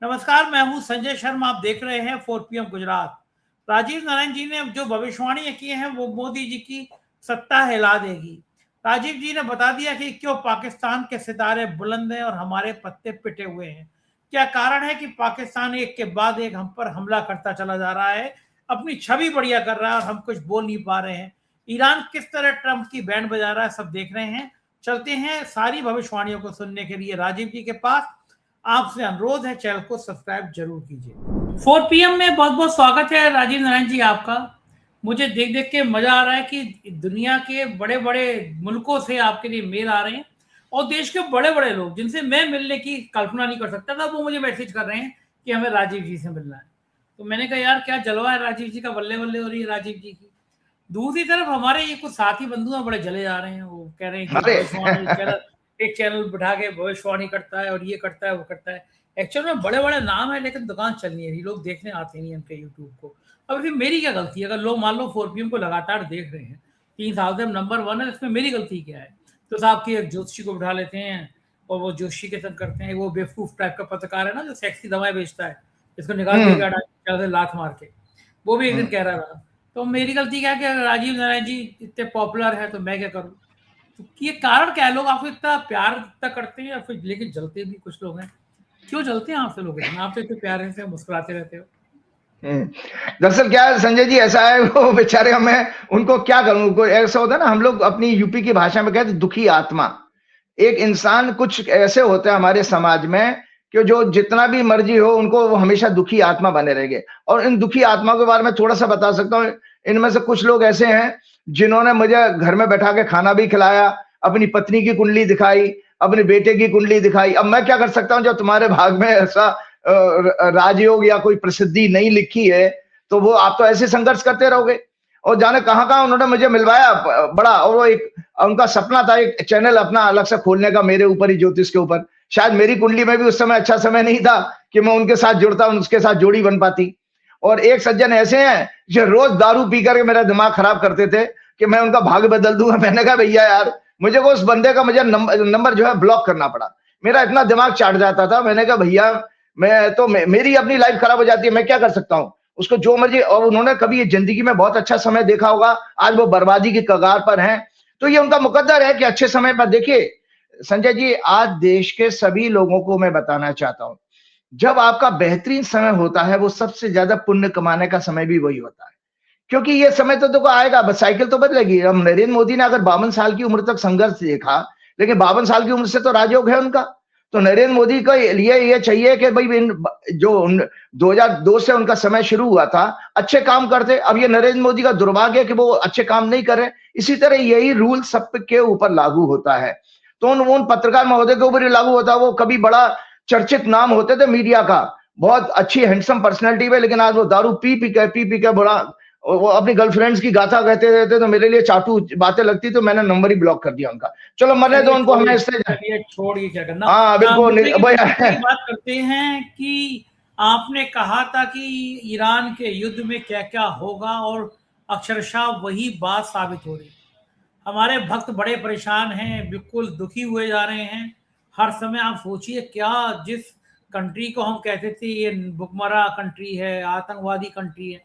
नमस्कार, मैं हूं संजय शर्मा। आप देख रहे हैं 4 PM गुजरात। राजीव नारायण जी ने जो भविष्यवाणी की है वो मोदी जी की सत्ता हिला देगी। राजीव जी ने बता दिया कि क्यों पाकिस्तान के सितारे बुलंद हैं और हमारे पत्ते पिटे हुए हैं। क्या कारण है कि पाकिस्तान एक के बाद एक हम पर हमला करता चला जा रहा है, अपनी छवि बढ़िया कर रहा है और हम कुछ बोल नहीं पा रहे हैं। ईरान किस तरह ट्रंप की बैंड बजा रहा है, सब देख रहे हैं। चलते हैं सारी भविष्यवाणियों को सुनने के लिए राजीव जी के पास। आपसे अनुरोध है, चैनल को सब्सक्राइब जरूर कीजिए। 4 PM में बहुत बहुत स्वागत है राजीव नारायण जी आपका। मुझे देख देख के मजा आ रहा है कि दुनिया के बड़े बड़े मुल्कों से आपके लिए मेल आ रहे हैं और देश के बड़े बड़े लोग जिनसे मैं मिलने की कल्पना नहीं कर सकता था, वो मुझे मैसेज कर रहे हैं कि हमें राजीव जी से मिलना है। तो मैंने कहा यार क्या जलवा है राजीव जी का, बल्ले बल्ले हो रही है राजीव जी की। दूसरी तरफ हमारे ये कुछ साथी बंधु हैं, बड़े जले जा रहे हैं। वो कह रहे हैं कि अरे भविष्यवाणी चैनल, एक चैनल बिठा के भविष्यवाणी करता है और ये करता है वो करता है। एक्चुअल में बड़े बड़े नाम है लेकिन दुकान चल नहीं रही, लोग देखने आते नहीं उनके यूट्यूब को। अब फिर मेरी क्या गलती है? अगर लोग मान लो 4 PM को लगातार देख रहे हैं, 3 साल से नंबर 1 है, इसमें मेरी गलती क्या है? तो साहब की एक ज्योतिषी को बिठा लेते हैं और वो ज्योतिषी के साथ करते हैं। वो बेवकूफ टाइप का पत्रकार है ना, जो सेक्सी दवाएं बेचता है, इसको निकाल के लात मार के, वो भी एक दिन कह रहा था। तो मेरी गलती क्या है कि राजीव नारायण जी इतने पॉपुलर है तो मैं क्या करूं? तो ये कारण क्या है? लोग आपको इतना प्यार इतना करते हैं या फिर लेकिन जलते भी कुछ लोग हैं। क्यों जलते हैं आपसे लोग इतना? आप तो इतने प्यारे से मुस्कुराते रहते हो। दरअसल क्या है संजय जी, ऐसा है वो बेचारे, हमें उनको क्या करूं, कोई ऐसा होता है ना, हम लोग अपनी यूपी की भाषा में कहते दुखी आत्मा। एक इंसान, कुछ ऐसे होते हैं हमारे समाज में कि जो जितना भी मर्जी हो उनको वो हमेशा दुखी आत्मा बने रहेंगे। और इन दुखी आत्मा के बारे में थोड़ा सा बता सकता हूँ। इनमें से कुछ लोग ऐसे हैं जिन्होंने मुझे घर में बैठा के खाना भी खिलाया, अपनी पत्नी की कुंडली दिखाई, अपने बेटे की कुंडली दिखाई। अब मैं क्या कर सकता हूँ, जब तुम्हारे भाग में ऐसा राजयोग या कोई प्रसिद्धि नहीं लिखी है, तो वो आप तो ऐसे संघर्ष करते रहोगे। और जाने कहां कहां उन्होंने मुझे मिलवाया बड़ा। और वो एक उनका सपना था एक चैनल अपना अलग से खोलने का, मेरे ऊपर ही, ज्योतिष के ऊपर। शायद मेरी कुंडली में भी उस समय अच्छा समय नहीं था कि मैं उनके साथ जुड़ता, उसके साथ जोड़ी बन पाती। और एक सज्जन ऐसे हैं जो रोज दारू पी करके मेरा दिमाग खराब करते थे कि मैं उनका भाग्य बदल दूंगा। मैंने कहा भैया यार, मुझे को उस बंदे का मुझे नंबर जो है ब्लॉक करना पड़ा। मेरा इतना दिमाग चाट जाता था। मैंने कहा भैया, मैं तो मेरी अपनी लाइफ खराब हो जाती है, मैं क्या कर सकता हूँ, उसको जो मर्जी। और उन्होंने कभी जिंदगी में बहुत अच्छा समय देखा होगा, आज वो बर्बादी की कगार पर हैं। तो ये उनका मुकद्दर है कि अच्छे समय पर। देखिए संजय जी, आज देश के सभी लोगों को मैं बताना चाहता हूं, जब आपका बेहतरीन समय होता है, वो सबसे ज्यादा पुण्य कमाने का समय भी वही होता है। क्योंकि ये समय तो देखो आएगा, बस साइकिल तो बदलेगी। हम नरेंद्र मोदी ने अगर 52 साल की उम्र तक संघर्ष देखा, लेकिन 52 साल की उम्र से तो राजयोग है उनका। तो नरेंद्र मोदी का लिए ये चाहिए कि भाई जो 2002 से उनका समय शुरू हुआ था, अच्छे काम करते। अब ये नरेंद्र मोदी का दुर्भाग्य है कि वो अच्छे काम नहीं कर रहे। इसी तरह यही रूल सबके ऊपर लागू होता है। तो उन पत्रकार महोदय के ऊपर ही लागू होता है। वो कभी बड़ा चर्चित नाम होते थे मीडिया का, बहुत अच्छी हैंडसम पर्सनैलिटी में, लेकिन आज वो दारू पी पी के बड़ा, वो अपनी गर्लफ्रेंड्स की गाथा कहते रहते, तो मेरे लिए चाटू बातें लगती, तो मैंने नंबर ही ब्लॉक कर दिया उनका। चलो मरने दो उनको, हमें इससे छोड़िए क्या करना। हाँ बिल्कुल बात करते हैं कि आपने कहा था कि ईरान के युद्ध में क्या क्या होगा और अक्षरशः वही बात साबित हो रही। हमारे भक्त बड़े परेशान हैं, बिल्कुल दुखी हुए जा रहे हैं हर समय। आप सोचिए, क्या जिस कंट्री को हम कहते थे ये भुखमरा कंट्री है, आतंकवादी कंट्री है,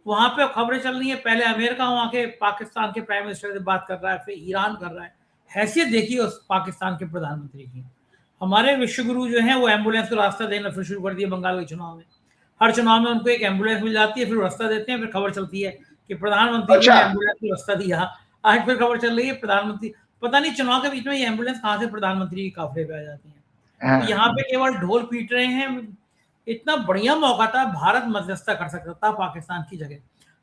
वहां पे खबरें चल रही है। पहले अमेरिका वहां के पाकिस्तान के प्राइम मिनिस्टर से बात कर रहा है, फिर ईरान कर रहा है। हैसियत देखिए उस पाकिस्तान के प्रधानमंत्री की। हमारे विश्वगुरु जो है वो एम्बुलेंस को रास्ता देना फिर शुरू कर दिया बंगाल के चुनाव में। हर चुनाव में उनको एक एम्बुलेंस मिल जाती है, फिर रास्ता देते हैं, फिर खबर चलती है कि प्रधानमंत्री जी ने एम्बुलेंस को रास्ता दिया। आज फिर खबर चल रही है प्रधानमंत्री, पता नहीं चुनाव के बीच में ये एम्बुलेंस कहाँ से प्रधानमंत्री के काफिले पे आ जाती है। तो यहाँ पे केवल ढोल पीट रहे हैं। इतना बढ़िया मौका था, भारत मध्यस्थता कर सकता था पाकिस्तान की जगह।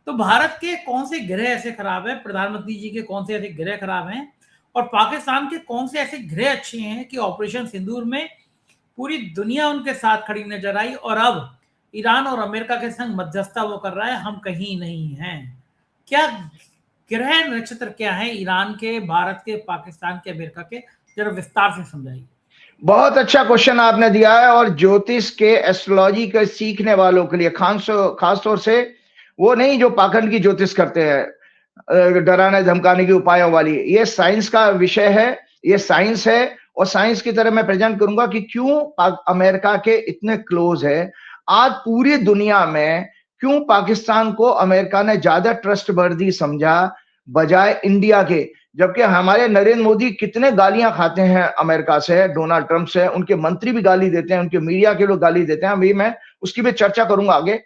तो भारत के कौन से ग्रह ऐसे खराब है, प्रधानमंत्री जी के कौन से ऐसे ग्रह खराब हैं, और पाकिस्तान के कौन से ऐसे ग्रह अच्छे हैं कि ऑपरेशन सिंदूर में पूरी दुनिया उनके साथ खड़ी नजर आई और अब ईरान और अमेरिका के संग मध्यस्थता वो कर रहा है, हम कहीं नहीं हैं। क्या ग्रह नक्षत्र क्या है ईरान के, भारत के, पाकिस्तान के, अमेरिका के? जरा विस्तार से समझाइए। बहुत अच्छा क्वेश्चन आपने दिया है। और ज्योतिष के, एस्ट्रोलॉजी के सीखने वालों के लिए खास तौर से, वो नहीं जो पाखंड की ज्योतिष करते हैं, डराने धमकाने के उपायों वाली, ये साइंस का विषय है, ये साइंस है। और साइंस की तरह मैं प्रेजेंट करूंगा कि क्यों अमेरिका के इतने क्लोज है। आज पूरी दुनिया में क्यों पाकिस्तान को अमेरिका ने ज्यादा ट्रस्टवर्दी समझा बजाय इंडिया के, जबकि हमारे नरेंद्र मोदी कितने गालियां खाते हैं अमेरिका से, डोनाल्ड ट्रंप से, उनके मंत्री भी गाली देते हैं, उनके मीडिया के लोग गाली देते हैं, अभी मैं उसकी भी चर्चा करूंगा आगे।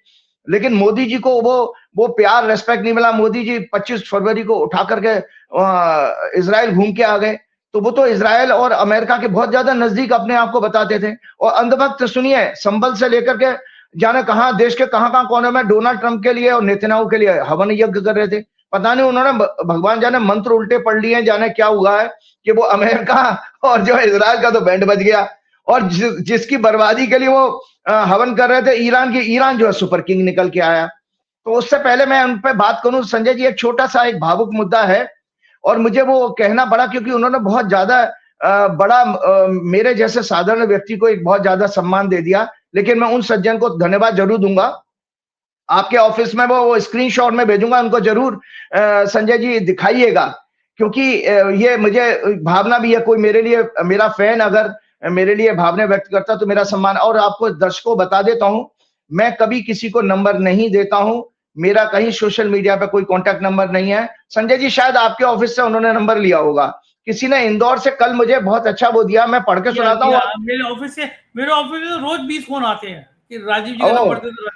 लेकिन मोदी जी को वो प्यार रेस्पेक्ट नहीं मिला। मोदी जी 25 फरवरी को उठा करके इजराइल घूम के आ गए, तो वो तो इजराइल और अमेरिका के बहुत ज्यादा नजदीक अपने आप को बताते थे। और अंधभक्त सुनिए, संभल से लेकर के जाने कहां देश के कहां कोने में डोनाल्ड ट्रंप के लिए और नेतन्याहू के लिए हवन यज्ञ कर रहे थे। पता नहीं उन्होंने भगवान जाने मंत्र उल्टे पढ़ लिए, जाने क्या हुआ है कि वो अमेरिका और जो इजराइल का तो बैंड बज गया। और जिसकी बर्बादी के लिए वो हवन कर रहे थे, ईरान जो है सुपर किंग निकल के आया। तो उससे पहले मैं उन पर बात करूं, संजय जी, एक छोटा सा एक भावुक मुद्दा है और मुझे वो कहना पड़ा क्योंकि उन्होंने बहुत ज्यादा बड़ा मेरे जैसे साधारण व्यक्ति को एक बहुत ज्यादा सम्मान दे दिया। लेकिन मैं उन सज्जन को धन्यवाद जरूर दूंगा। आपके ऑफिस में वो स्क्रीनशॉट में भेजूंगा, उनको जरूर संजय जी दिखाइएगा, क्योंकि ये मुझे भावना भी है, कोई मेरे लिए मेरा फैन अगर मेरे लिए भावना व्यक्त करता तो मेरा सम्मान। और आपको दर्शकों बता देता हूं, मैं कभी किसी को नंबर नहीं देता हूं, मेरा कहीं सोशल मीडिया पे कोई कांटेक्ट नंबर नहीं है। संजय जी शायद आपके ऑफिस से उन्होंने नंबर लिया होगा, किसी ने इंदौर से कल मुझे बहुत अच्छा वो दिया, मैं पढ़ के सुनाता हूँ। मेरे ऑफिस से रोज 20 फोन आते हैं कि राजीव जी का नंबर दे दो।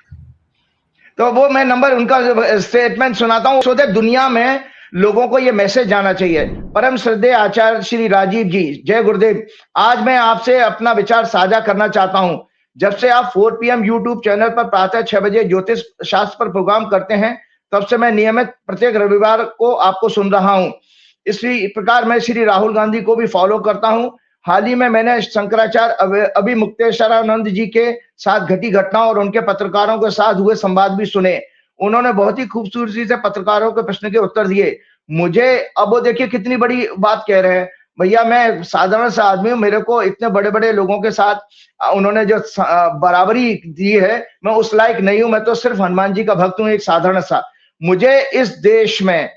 तो वो मैं नंबर उनका स्टेटमेंट सुनाता हूँ, सोचे दुनिया में लोगों को ये मैसेज जाना चाहिए। परम श्रद्धेय आचार्य श्री राजीव जी, जय गुरुदेव। आज मैं आपसे अपना विचार साझा करना चाहता हूं। जब से आप 4 PM यूट्यूब चैनल पर प्रातः 6 बजे ज्योतिष शास्त्र पर प्रोग्राम करते हैं, तब से मैं नियमित प्रत्येक रविवार को आपको सुन रहा हूं। इसी प्रकार मैं श्री राहुल गांधी को भी फॉलो करता हूं। हाल ही में मैंने शंकराचार्य अभिमुक्तेश्वरानंद जी के साथ घटी घटनाओं और उनके पत्रकारों के साथ हुए संवाद भी सुने। उन्होंने बहुत ही खूबसूरती से पत्रकारों के प्रश्न के उत्तर दिए। मुझे अब वो देखिए कितनी बड़ी बात कह रहे हैं, भैया मैं साधारण सा आदमी हूं, मेरे को इतने बड़े बड़े लोगों के साथ उन्होंने जो बराबरी दी है, मैं उस लायक नहीं हूं। मैं तो सिर्फ हनुमान जी का भक्त हूं, एक साधारण सा। मुझे इस देश में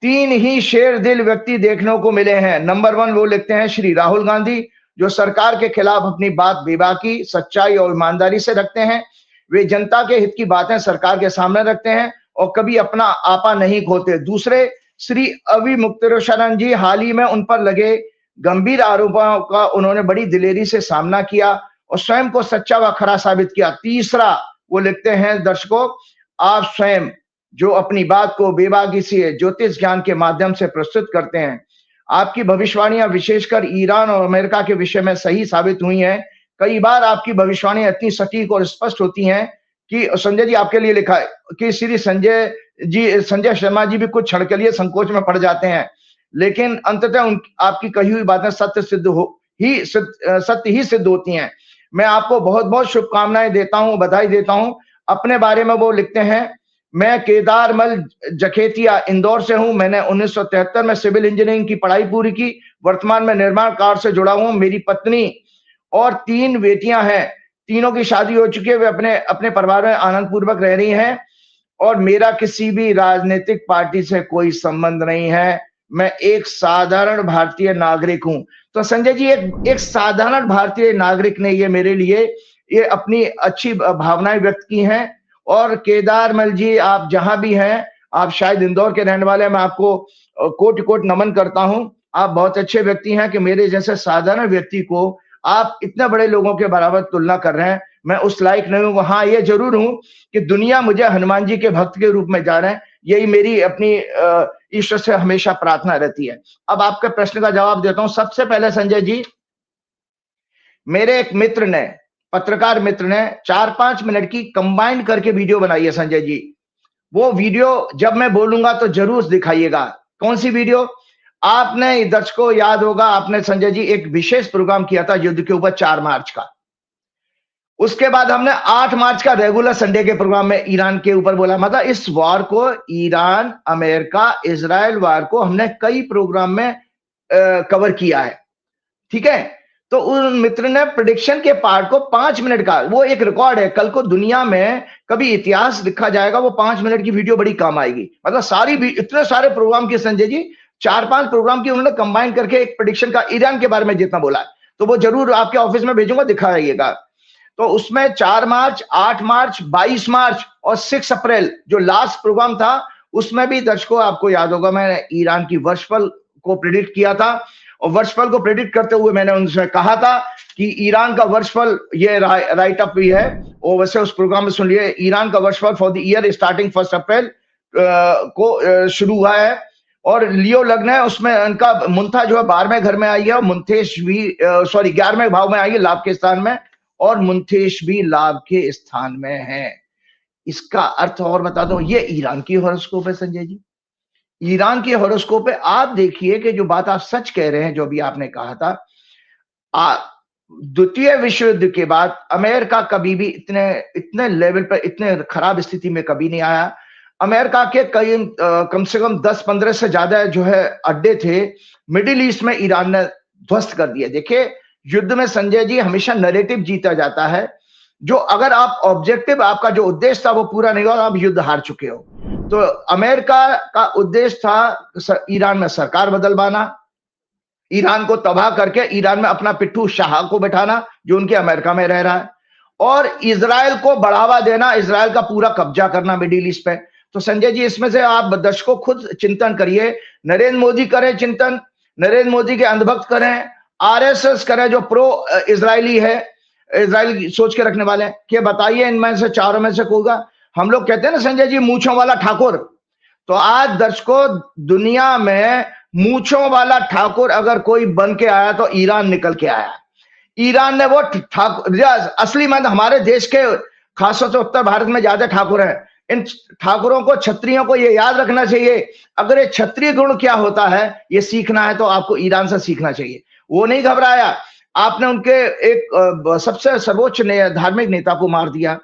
3 ही शेर दिल व्यक्ति देखने को मिले हैं। नंबर 1 वो लिखते हैं श्री राहुल गांधी, जो सरकार के खिलाफ अपनी बात बेबाकी, सच्चाई और ईमानदारी से रखते हैं। वे जनता के हित की बातें सरकार के सामने रखते हैं और कभी अपना आपा नहीं खोते। दूसरे श्री अभिमुक्तेश्वरानंद जी, हाल ही में उन पर लगे गंभीर आरोपों का उन्होंने बड़ी दिलेरी से सामना किया और स्वयं को सच्चा व खरा साबित किया। तीसरा वो लिखते हैं, दर्शकों आप स्वयं जो अपनी बात को बेबाकी से ज्योतिष ज्ञान के माध्यम से प्रस्तुत करते हैं, आपकी भविष्यवाणियां विशेषकर ईरान और अमेरिका के विषय में सही साबित हुई हैं। कई बार आपकी भविष्यवाणियां इतनी सटीक और स्पष्ट होती हैं कि संजय जी आपके लिए लिखा है कि श्री संजय शर्मा जी भी कुछ क्षण के लिए संकोच में पड़ जाते हैं, लेकिन अंततः आपकी कही हुई बातें सत्य ही सिद्ध होती हैं। मैं आपको बहुत बहुत शुभकामनाएं देता हूं, बधाई देता हूं। अपने बारे में वो लिखते हैं, मैं केदारमल जखेतिया इंदौर से हूं। मैंने 1973 में सिविल इंजीनियरिंग की पढ़ाई पूरी की। वर्तमान में निर्माण कार्य से जुड़ा हूं। मेरी पत्नी और 3 बेटियां हैं, तीनों की शादी हो चुकी है, वे अपने परिवार में आनंद पूर्वक रह रही हैं और मेरा किसी भी राजनीतिक पार्टी से कोई संबंध नहीं है। मैं एक साधारण भारतीय नागरिक हूं। तो संजय जी एक साधारण भारतीय नागरिक ने ये मेरे लिए ये अपनी अच्छी भावनाएं व्यक्त की हैं। और केदारमल जी, आप जहां भी हैं, आप शायद इंदौर के रहने वाले हैं, मैं आपको कोटि कोटि नमन करता हूं। आप बहुत अच्छे व्यक्ति हैं कि मेरे जैसे साधारण व्यक्ति को आप इतने बड़े लोगों के बराबर तुलना कर रहे हैं। मैं उस लायक नहीं हूं। हाँ, ये जरूर हूं कि दुनिया मुझे हनुमान जी के भक्त के रूप में जाने, यही मेरी अपनी ईश्वर से हमेशा प्रार्थना रहती है। अब आपके प्रश्न का जवाब देता हूं। सबसे पहले संजय जी, मेरे एक मित्र ने, पत्रकार मित्र ने 4-5 मिनट की कंबाइंड करके वीडियो बनाई है संजय जी। वो वीडियो जब मैं बोलूंगा तो जरूर दिखाइएगा। कौन सी वीडियो? आपने दर्शकों याद होगा, आपने संजय जी एक विशेष प्रोग्राम किया था युद्ध के ऊपर 4 मार्च का। उसके बाद हमने 8 मार्च का रेगुलर संडे के प्रोग्राम में ईरान के ऊपर बोला। मतलब इस वार को, ईरान, अमेरिका, इजराइल वार को हमने कई प्रोग्राम में कवर किया है, ठीक है। तो उन मित्र ने प्रेडिक्शन के पार्ट को 5 मिनट का, वो एक रिकॉर्ड है, कल को दुनिया में कभी इतिहास लिखा जाएगा, वो 5 मिनट की वीडियो बड़ी काम आएगी। मतलब सारी इतने सारे प्रोग्राम की संजय जी, 4-5 प्रोग्राम की उन्होंने कंबाइन करके एक प्रेडिक्शन का ईरान के बारे में जितना बोला है। तो वो जरूर आपके ऑफिस में भेजूंगा, दिखाइएगा। तो उसमें 4 मार्च, 8 मार्च, 22 मार्च और 6 अप्रैल जो लास्ट प्रोग्राम था, उसमें भी दर्शकों आपको याद होगा मैंने ईरान की वर्षफल को प्रेडिक्ट किया था, और वर्षफल को प्रेडिक्ट करते हुए मैंने उनसे कहा था कि ईरान का वर्षफल, ये राइट अप भी है, और वैसे उस प्रोग्राम में सुन लिए, ईरान का वर्षफल फॉर द ईयर स्टार्टिंग 1 अप्रैल को शुरू हुआ है। और लियो लग्न है, उसमें उनका मुंथा जो है 12वें घर में आई है, और मुंथेश भी 11वें भाव में आई है, लाभ के स्थान में, और मुंथेश भी लाभ के स्थान में है। इसका अर्थ और बता दो, ये ईरान की हॉरोस्कोप है संजय जी, ईरान की हॉरोस्कोप है। आप देखिए कि जो बात आप सच कह रहे हैं, जो भी आपने कहा था, द्वितीय विश्व युद्ध के बाद अमेरिका कभी भी इतने लेवल पर, इतने खराब स्थिति में कभी नहीं आया। अमेरिका के कई कम से कम 10-15 से ज्यादा जो है अड्डे थे मिडिल ईस्ट में, ईरान ने ध्वस्त कर दिया। देखिए युद्ध में संजय जी हमेशा नैरेटिव जीता जाता है, जो अगर आप ऑब्जेक्टिव, आपका जो उद्देश्य था वो पूरा नहीं हुआ, आप युद्ध हार चुके हो। तो अमेरिका का उद्देश्य था ईरान में सरकार बदलवाना, ईरान को तबाह करके ईरान में अपना पिट्ठू शाह को बैठाना जो उनके अमेरिका में रह रहा है, और इजराइल को बढ़ावा देना, इजराइल का पूरा कब्जा करना मिडिल ईस्ट पे। तो संजय जी इसमें से आप दर्शकों खुद चिंतन करिए, नरेंद्र मोदी करें चिंतन, नरेंद्र मोदी के अंधभक्त करें, आरएसएस करें जो प्रो इजरायली है, इजराइल सोच के रखने वाले हैं, कि बताइए इनमें से चारों में से कोई होगा। हम लोग कहते हैं ना संजय जी मूंछों वाला ठाकुर, तो आज दर्शकों दुनिया में मूंछों वाला ठाकुर अगर कोई बन के आया तो ईरान निकल के आया। ईरान ने वो ठाकुर, असली मंद हमारे देश के, खासतौर से उत्तर भारत में ज्यादा ठाकुर हैं। इन ठाकुरों को, क्षत्रियों को ये याद रखना चाहिए, अगर ये क्षत्रिय गुण क्या होता है ये सीखना है तो आपको ईरान से सीखना चाहिए। वो नहीं घबराया, आपने उनके एक सबसे सर्वोच्च धार्मिक नेता को मार दिया,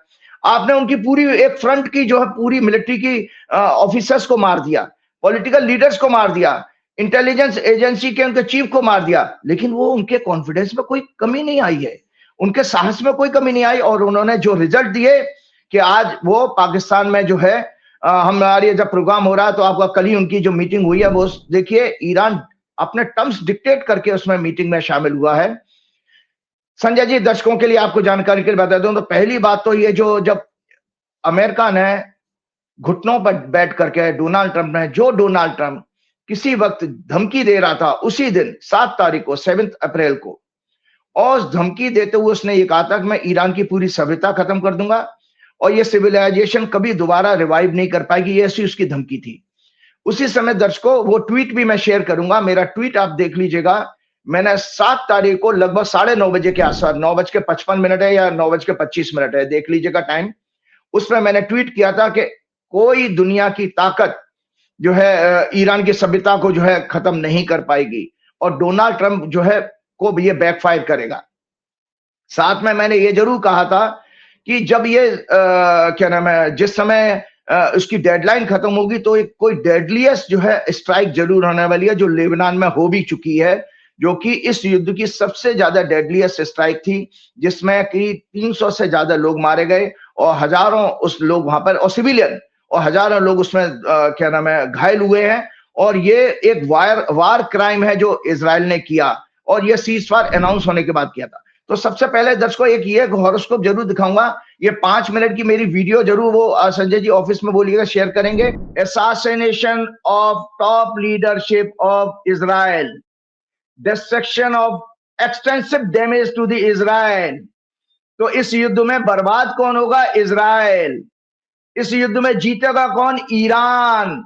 आपने उनकी पूरी एक फ्रंट की जो है पूरी मिलिट्री की ऑफिसर्स को मार दिया, पॉलिटिकल लीडर्स को मार दिया, इंटेलिजेंस एजेंसी के उनके चीफ को मार दिया, लेकिन वो उनके कॉन्फिडेंस में कोई कमी नहीं आई है, उनके साहस में कोई कमी नहीं आई। और उन्होंने जो रिजल्ट दिए कि आज वो पाकिस्तान में जो है हमारी जब प्रोग्राम हो रहा है तो आपका कल ही उनकी जो मीटिंग हुई है वो देखिए, ईरान अपने टर्म्स डिक्टेट करके उसमें मीटिंग में शामिल हुआ है। संजय जी दर्शकों के लिए आपको जानकारी के लिए बता दूं तो पहली बात तो ये, जो जब अमेरिका ने घुटनों पर बैठ करके डोनाल्ड ट्रंप किसी वक्त धमकी दे रहा था, उसी दिन 7 तारीख को 7 अप्रैल को, और उस धमकी देते हुए उसने ये कहा था कि मैं ईरान की पूरी सभ्यता खत्म कर दूंगा और ये सिविलाइजेशन कभी दोबारा रिवाइव नहीं कर पाएगी, ये ऐसी उसकी धमकी थी। उसी समय दर्शकों वो ट्वीट भी मैं शेयर करूंगा, मेरा ट्वीट आप देख लीजिएगा, मैंने 7 तारीख को लगभग 9:30 बजे के आसपास, 9:55 है या 9:25 है, देख लीजिएगा टाइम, उसमें मैंने ट्वीट किया था कि कोई दुनिया की ताकत जो है ईरान की सभ्यता को जो है खत्म नहीं कर पाएगी, और डोनाल्ड ट्रंप जो है को ये बैकफायर करेगा। साथ में मैंने ये जरूर कहा था कि जब ये क्या नाम है, जिस समय उसकी डेडलाइन खत्म होगी तो एक कोई डेडलीस्ट जो है स्ट्राइक जरूर होने वाली है, जो लेबनान में हो भी चुकी है, जो कि इस युद्ध की सबसे ज्यादा डेडलीस्ट स्ट्राइक थी, जिसमें कि 300 से ज्यादा लोग मारे गए और हजारों उस लोग वहां पर, और सिविलियन, और हजारों लोग उसमें क्या नाम है घायल हुए हैं। और ये एक वार क्राइम है जो इजराइल ने किया, और ये सीज फायर अनाउंस होने के बाद किया था। तो सबसे पहले दर्शकों एक ये हॉरोस्कोप जरूर दिखाऊंगा, ये 5 मिनट की मेरी वीडियो जरूर वो संजय जी ऑफिस में बोलिएगा शेयर करेंगे। Assassination of top leadership of Israel, destruction of extensive damage to the Israel. तो इस युद्ध में बर्बाद कौन होगा? इजराइल। इस युद्ध में जीतेगा कौन? ईरान।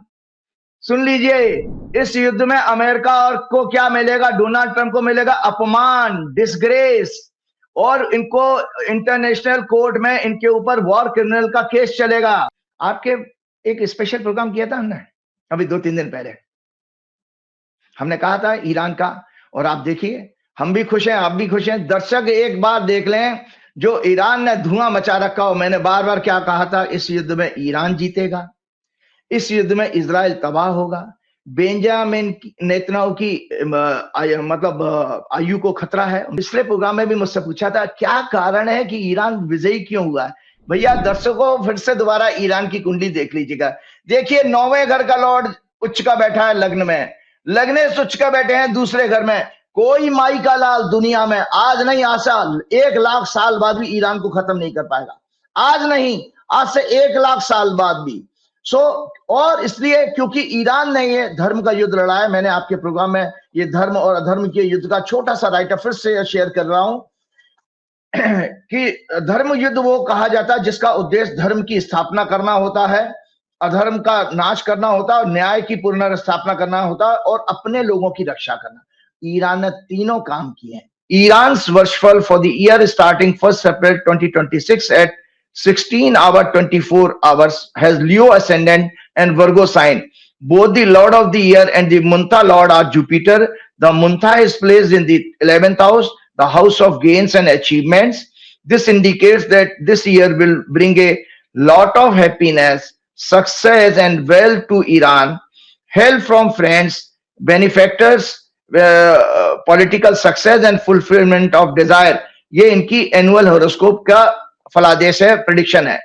सुन लीजिए, इस युद्ध में अमेरिका और को क्या मिलेगा? डोनाल्ड ट्रंप को मिलेगा अपमान, डिसग्रेस, और इनको इंटरनेशनल कोर्ट में इनके ऊपर वॉर क्रिमिनल का केस चलेगा। आपके एक स्पेशल प्रोग्राम किया था हमने अभी 2-3 दिन पहले, हमने कहा था ईरान का, और आप देखिए हम भी खुश हैं, आप भी खुश हैं। दर्शक एक बार देख लें, जो ईरान ने धुआं मचा रखा हो, मैंने बार बार क्या कहा था, इस युद्ध में ईरान जीतेगा, इस युद्ध में इजराइल तबाह होगा, बेंजामिन नेतन्याहू की मतलब आयु को खतरा है। पिछले प्रोग्राम में भी मुझसे पूछा था क्या कारण है कि ईरान विजयी क्यों हुआ है। भैया दर्शकों फिर से दोबारा ईरान की कुंडली देख लीजिएगा, देखिए 9वें घर का लॉर्ड उच्च का बैठा है लग्न में, लग्नेश उच्च का बैठे हैं दूसरे घर में, कोई माई का लाल दुनिया में आज नहीं, आज से 1 लाख साल बाद भी ईरान को खत्म नहीं कर पाएगा। आज नहीं, आज से 1 लाख साल बाद भी। और इसलिए क्योंकि ईरान ने ये धर्म का युद्ध लड़ा है। मैंने आपके प्रोग्राम में ये धर्म और अधर्म के युद्ध का छोटा सा राइटअप फिर से शेयर कर रहा हूं कि धर्म युद्ध वो कहा जाता है जिसका उद्देश्य धर्म की स्थापना करना होता है, अधर्म का नाश करना होता है और न्याय की पुनर्स्थापना करना होता है और अपने लोगों की रक्षा करना। ईरान ने तीनों काम किए हैं। Iran's worshipful for the year starting 1st April 2026 at 16 hours 24 hours has Leo ascendant and Virgo sign. Both the Lord of the year and the Muntha Lord are Jupiter. The Muntha is placed in the 11th house, the house of gains and achievements. This indicates that this year will bring a lot of happiness, success and wealth to Iran, help from friends, benefactors, political success and fulfilment of desire. ये इनकी annual horoscope का फलादेश है, prediction है।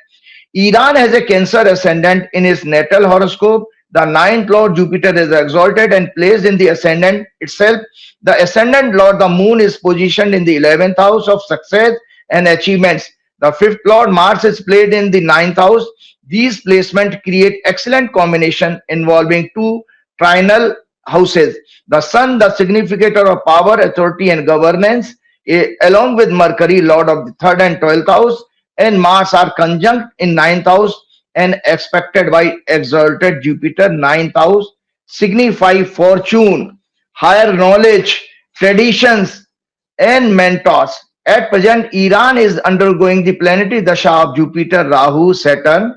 Iran has a cancer ascendant in his natal horoscope. The 9th lord Jupiter is exalted and placed in the ascendant itself. The ascendant lord, the moon, is positioned in the 11th house of success and achievements. The 5th lord Mars is placed in the 9th house. These placements create excellent combination involving two trinal houses. The sun, the significator of power, authority and governance, along with Mercury, lord of the 3rd and 12th house, and Mars are conjunct in 9th house and expected by exalted Jupiter. 9th house signify fortune, higher knowledge, traditions and mentors. At present, Iran is undergoing the planetary dasha of Jupiter, Rahu, Saturn.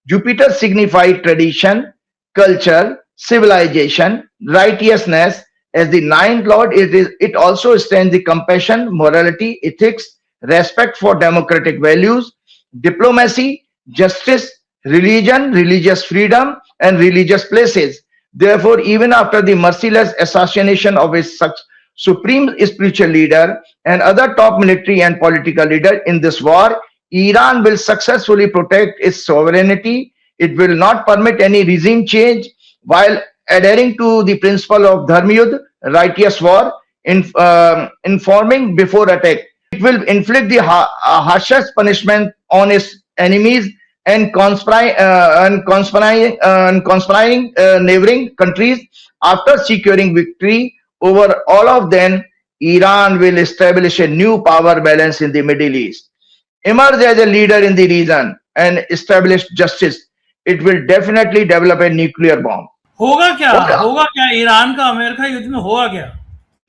Jupiter signify tradition, culture, civilization, righteousness. As the 9th lord, it also stands the compassion, morality, ethics, respect for democratic values, diplomacy, justice, religion, religious freedom, and religious places. Therefore, even after the merciless assassination of its supreme spiritual leader and other top military and political leader in this war, Iran will successfully protect its sovereignty. It will not permit any regime change while adhering to the principle of Dharma Yudh, righteous war, informing before attack. It will inflict the harshest punishment on its enemies and conspiring neighboring countries. After securing victory over all of them, Iran will establish a new power balance in the Middle East, emerge as a leader in the region and establish justice. It will definitely develop a nuclear bomb. होगा क्या Iran का America युद्ध में होगा क्या?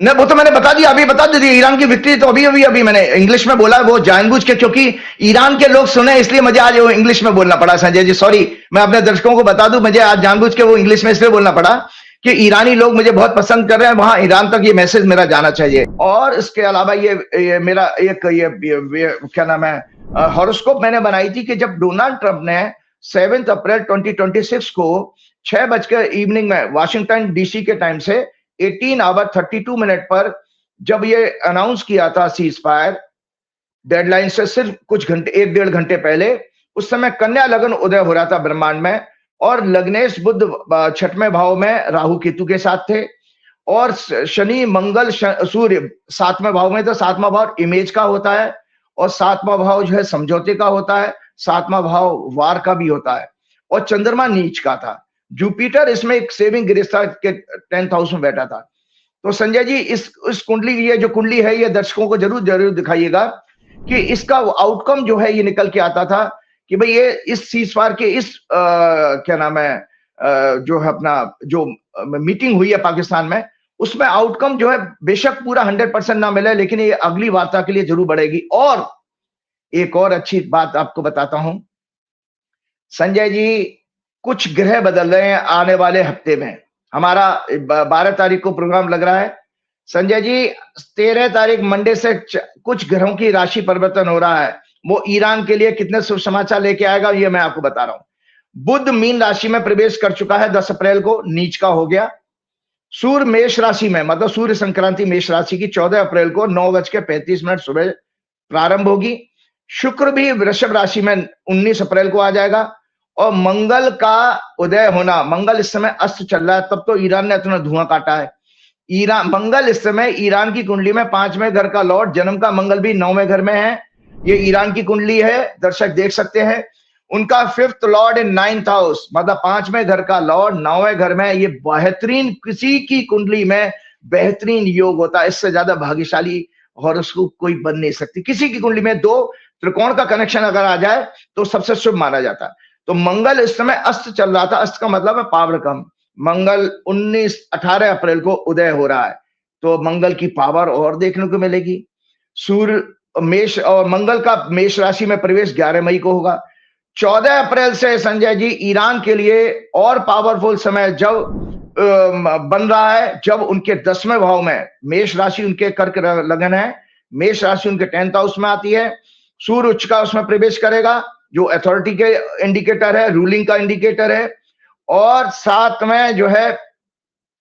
नहीं, वो तो मैंने बता दिया, अभी बता दी ईरान की विक्ट्री तो अभी मैंने इंग्लिश में बोला, वो जानबूझ के, क्योंकि ईरान के लोग सुने इसलिए मुझे आज वो इंग्लिश में बोलना पड़ा। संजय जी सॉरी, मैं अपने दर्शकों को बता दूं, मुझे आज जानबूझ के वो इंग्लिश में इसलिए बोलना पड़ा कि ईरानी लोग मुझे बहुत पसंद कर रहे हैं, वहां ईरान तक ये मैसेज मेरा जाना चाहिए। और इसके अलावा ये मेरा एक ये क्या नाम है हॉरोस्कोप मैंने बनाई थी कि जब डोनाल्ड ट्रंप ने 7 अप्रैल 2026 को 6 बजकर इवनिंग में वाशिंगटन डीसी के टाइम से 18 आवर 32 मिनट पर जब ये अनाउंस किया था सीज फायर, डेडलाइन से सिर्फ कुछ घंटे 1-1.5 घंटे पहले, उस समय कन्या लगन उदय हो रहा था ब्रह्मांड में और लग्नेश बुध 6वें भाव में राहु केतु के साथ थे और शनि मंगल सूर्य 7वें भाव में। तो 7वां भाव इमेज का होता है और 7वां भाव जो है समझौते का होता है, 7वां भाव वार का भी होता है और चंद्रमा नीच का था। जुपिटर इसमें एक सेविंग गृहस्था के 10th हाउस में बैठा था। तो संजय जी इस कुंडली, ये जो कुंडली है ये दर्शकों को जरूर दिखाइएगा कि इसका आउटकम जो है ये निकल के आता था कि भाई ये इस सीजफायर के इस क्या नाम है जो है अपना जो मीटिंग हुई है पाकिस्तान में, उसमें आउटकम जो है बेशक पूरा 100% ना मिले, लेकिन ये अगली वार्ता के लिए जरूर बढ़ेगी। और एक और अच्छी बात आपको बताता हूं संजय जी, कुछ ग्रह बदल रहे हैं आने वाले हफ्ते में। हमारा 12 तारीख को प्रोग्राम लग रहा है संजय जी, 13 तारीख मंडे से कुछ ग्रहों की राशि परिवर्तन हो रहा है। वो ईरान के लिए कितने शुभ समाचार लेके आएगा ये मैं आपको बता रहा हूं। बुध मीन राशि में प्रवेश कर चुका है 10 अप्रैल को, नीच का हो गया। सूर्य मेष राशि में, मतलब सूर्य संक्रांति मेष राशि की 14 अप्रैल को 9:35 सुबह प्रारंभ होगी। शुक्र भी वृषभ राशि में 19 अप्रैल को आ जाएगा और मंगल का उदय होना, मंगल इस समय अस्त चल रहा है, तब तो ईरान ने इतना धुआं काटा है। ईरान मंगल इस समय ईरान की कुंडली में 5वें घर का लॉर्ड, जन्म का मंगल भी 9वें घर में है। ये ईरान की कुंडली है, दर्शक देख सकते हैं। उनका 5th लॉर्ड इन 9th हाउस, मतलब 5वें घर का लॉर्ड 9वें घर में। ये बेहतरीन, किसी की कुंडली में बेहतरीन योग होता है, इससे ज्यादा भाग्यशाली और उसको कोई बन नहीं सकती। किसी की कुंडली में 2 त्रिकोण का कनेक्शन अगर आ जाए तो सबसे शुभ माना जाता है। तो मंगल इस समय अस्त चल रहा था, अस्त का मतलब है पावर कम। मंगल 18 अप्रैल को उदय हो रहा है, तो मंगल की पावर और देखने को मिलेगी। सूर्य मेष और मंगल का मेष राशि में प्रवेश 11 मई को होगा। 14 अप्रैल से संजय जी ईरान के लिए और पावरफुल समय जब बन रहा है, जब उनके 10वें भाव में, मेष राशि उनके कर्क लगन है, मेष राशि उनके 10th हाउस में आती है। सूर्य उच्च का उसमें प्रवेश करेगा, जो अथॉरिटी के इंडिकेटर है, रूलिंग का इंडिकेटर है। और साथ में जो है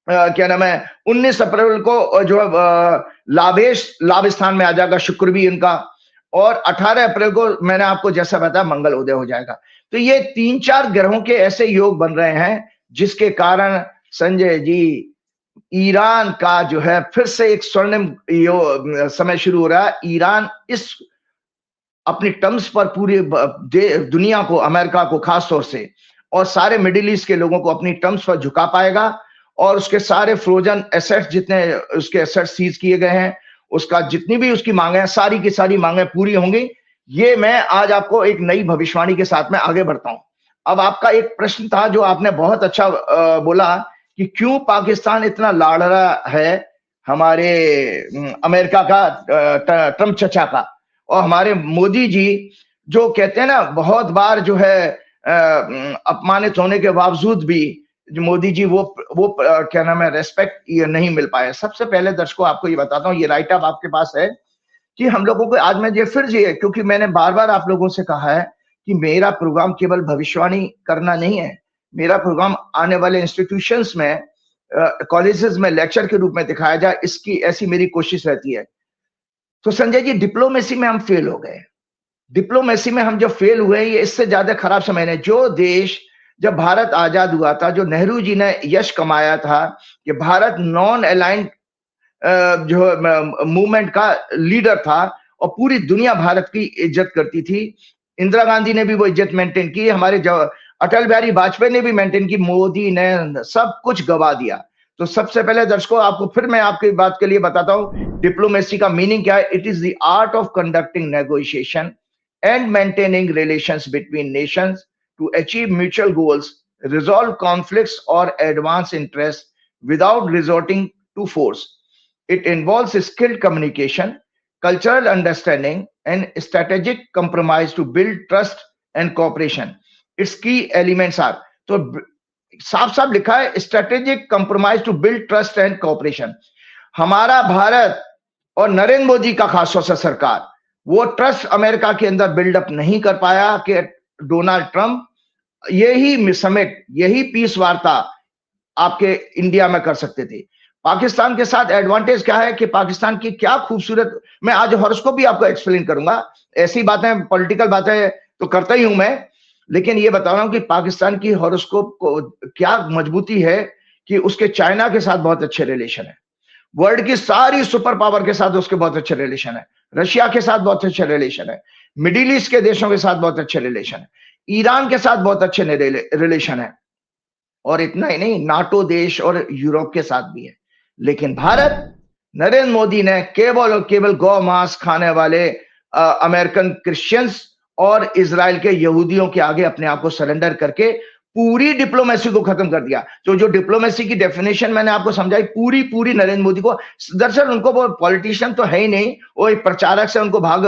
क्या नाम है, 19 अप्रैल को जो है लाभ स्थान में आ जाएगा शुक्र भी इनका। और 18 अप्रैल को मैंने आपको जैसा बताया मंगल उदय हो जाएगा। तो ये 3-4 ग्रहों के ऐसे योग बन रहे हैं जिसके कारण संजय जी ईरान का जो है फिर से एक स्वर्णिम समय शुरू हो रहा है। ईरान इस अपनी टर्म्स पर पूरी दुनिया को, अमेरिका को खास तौर से और सारे मिडिल ईस्ट के लोगों को अपनी टर्म्स पर झुका पाएगा। और उसके सारे फ्रोजन एसेट्स, जितने उसके एसेट्स सीज किए गए हैं, उसका जितनी भी उसकी मांगे हैं, सारी की सारी मांगे पूरी होंगी। ये मैं आज आपको एक नई भविष्यवाणी के साथ में आगे बढ़ता हूं। अब आपका एक प्रश्न था जो आपने बहुत अच्छा बोला कि क्यों पाकिस्तान इतना लाड़ रहा है हमारे अमेरिका का, ट्रंप चचा का, और हमारे मोदी जी जो कहते हैं ना, बहुत बार जो है अपमानित होने के बावजूद भी जो मोदी जी वो क्या नाम है, रेस्पेक्ट ये नहीं मिल पाए। सबसे पहले दर्शकों आपको ये बताता हूँ, ये राइट अप आपके पास है कि हम लोगों को आज मैं ये फिर ये, क्योंकि मैंने बार बार आप लोगों से कहा है कि मेरा प्रोग्राम केवल भविष्यवाणी करना नहीं है, मेरा प्रोग्राम आने वाले इंस्टीट्यूशंस में, कॉलेजेस में लेक्चर के रूप में दिखाया जाए, इसकी ऐसी मेरी कोशिश रहती है। तो संजय जी डिप्लोमेसी में हम फेल हो गए। डिप्लोमेसी में हम जो फेल हुए, ये इससे ज्यादा खराब समय है। जो देश, जब भारत आजाद हुआ था, जो नेहरू जी ने यश कमाया था कि भारत नॉन अलाइंड जो मूवमेंट का लीडर था और पूरी दुनिया भारत की इज्जत करती थी। इंदिरा गांधी ने भी वो इज्जत मेंटेन की, हमारे अटल बिहारी वाजपेयी ने भी मेंटेन की, मोदी ने सब कुछ गवा दिया। तो सबसे पहले दर्शकों आपको फिर मैं आपकी बात के लिए बताता हूं डिप्लोमेसी का मीनिंग क्या है। It is the art of conducting negotiation and maintaining relations between nations to achieve mutual goals, resolve conflicts or advance interests without resorting to force. It involves skilled communication, cultural understanding, and strategic compromise to build trust and cooperation. Its key elements are, तो साफ साफ लिखा है, strategic compromise to build trust and cooperation. हमारा भारत और नरेंद्र मोदी का खासतौर से सरकार वो ट्रस्ट अमेरिका के अंदर बिल्डअप नहीं कर पाया कि डोनाल्ड ट्रंप यही समिट, यही पीस वार्ता आपके इंडिया में कर सकते थे। पाकिस्तान के साथ एडवांटेज क्या है कि पाकिस्तान की क्या खूबसूरत, मैं आज हॉरोस्कोप भी आपको एक्सप्लेन करूंगा, ऐसी बातें पॉलिटिकल बातें तो करता ही हूं मैं, लेकिन ये बता रहा हूं कि पाकिस्तान की हॉरोस्कोप को क्या मजबूती है कि उसके चाइना के साथ बहुत अच्छे रिलेशन है, वर्ल्ड की सारी सुपर पावर के साथ उसके बहुत अच्छे रिलेशन है, रशिया के साथ बहुत अच्छे रिलेशन है, मिडिल ईस्ट के देशों के साथ बहुत अच्छे रिलेशन है, ईरान के साथ बहुत अच्छे रिलेशन है, और इतना ही नहीं नाटो देश और यूरोप के साथ भी है। लेकिन भारत, नरेंद्र मोदी ने केवल और केवल गौ मांस खाने वाले अमेरिकन क्रिश्चियंस और इजराइल के यहूदियों के आगे अपने आप को सरेंडर करके पूरी डिप्लोमेसी को खत्म कर दिया। तो जो डिप्लोमेसी की डेफिनेशन मैंने आपको समझाई, पूरी नरेंद्र मोदी को, दरअसल उनको वो पॉलिटिशियन तो है ही नहीं, वो एक प्रचारक से उनको भाग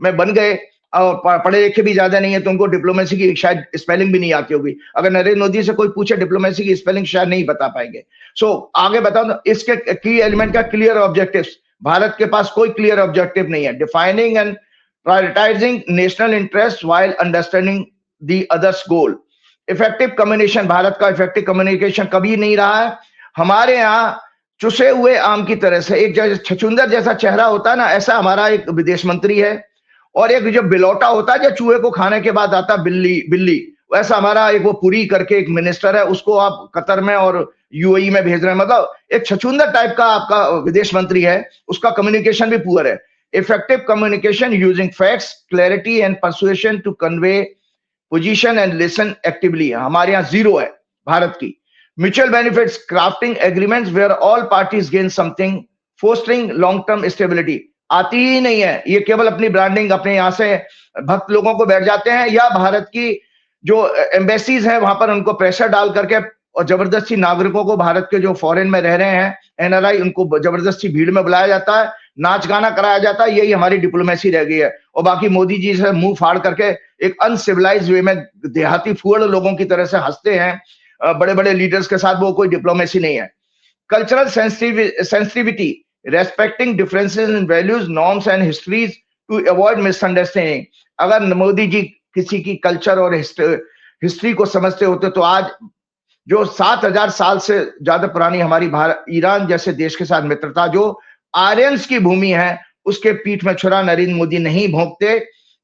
में बन गए और पढ़े लिखे भी ज्यादा नहीं है, तो उनको डिप्लोमेसी की शायद स्पेलिंग भी नहीं आती होगी। अगर नरेंद्र मोदी से कोई पूछे डिप्लोमेसी की स्पेलिंग शायद नहीं बता पाएंगे। सो आगे बताओ, इसके की एलिमेंट का क्लियर ऑब्जेक्टिव्स, भारत के पास कोई क्लियर ऑब्जेक्टिव नहीं है। Defining and prioritising national interest while understanding the others goal. Effective communication, Bharat का इफेक्टिव कम्युनिकेशन कभी नहीं रहा है। हमारे यहाँ चुसे हुए आम की तरह से एक छछुंदर जैसा चेहरा होता है ना, ऐसा हमारा एक विदेश मंत्री है, और एक जो बिलौटा होता है जो चूहे को खाने के बाद आता बिल्ली, वैसा हमारा एक वो पुरी करके एक मिनिस्टर है, उसको आप कतर में और यूएई में भेज रहे हैं। मतलब एक छछूंदर टाइप का आपका विदेश मंत्री है, उसका कम्युनिकेशन भी पुअर है। Effective communication using facts, clarity and persuasion to convey position and listen actively, हमारे यहाँ जीरो है भारत की। Mutual benefits, crafting agreements where all parties gain something, fostering long term stability, आती ही नहीं है। ये केवल अपनी ब्रांडिंग, अपने यहाँ से भक्त लोगों को बैठ जाते हैं, या भारत की जो एम्बेसीज हैं वहां पर उनको प्रेशर डाल करके और जबरदस्ती नागरिकों को, भारत के जो फॉरेन में रह रहे हैं एनआरआई, उनको जबरदस्ती भीड़ में बुलाया जाता है, नाच गाना कराया जाता है। यही हमारी डिप्लोमेसी रह गई है। और बाकी मोदी जी से मुंह फाड़ करके एक अनसिविलाइज वे में देहाती फुअड़ लोगों की तरह से हंसते हैं बड़े बड़े लीडर्स के साथ, वो कोई डिप्लोमेसी नहीं है। Cultural sensitivity, respecting differences in values, norms and histories to avoid misunderstanding. अगर मोदी जी किसी की कल्चर और हिस्ट्री को समझते होते तो आज जो 7,000 साल से ज्यादा पुरानी हमारी भारत ईरान जैसे देश के साथ मित्रता, जो आर्यंस की भूमि है, उसके पीठ में छुरा नरेंद्र मोदी नहीं भोंकते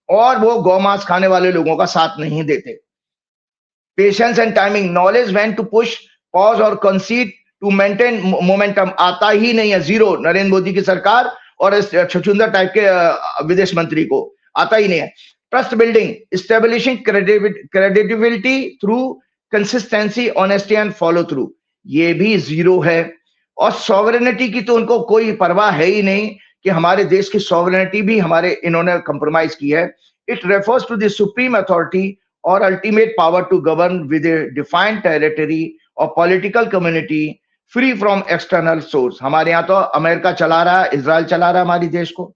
और वो गौमांस खाने वाले लोगों का साथ नहीं देते। Patience and timing, knowledge when to push, pause और कंसीड टू मेंटेन मोमेंटम, आता ही नहीं है, जीरो। नरेंद्र मोदी की सरकार और इस छछूंदर टाइप के विदेश मंत्री को आता ही नहीं है। Trust building, establishing credibility through consistency, honesty and follow through, ये भी जीरो है। और सॉवरेनिटी की तो उनको कोई परवाह है ही नहीं कि हमारे देश की सॉवरेनिटी भी हमारे इन्होंने कंप्रोमाइज की है। It refers to the supreme authority और ultimate power to govern with a defined territory और political community free from external source. हमारे यहाँ तो अमेरिका चला रहा है, इजराइल चला रहा है हमारी देश को।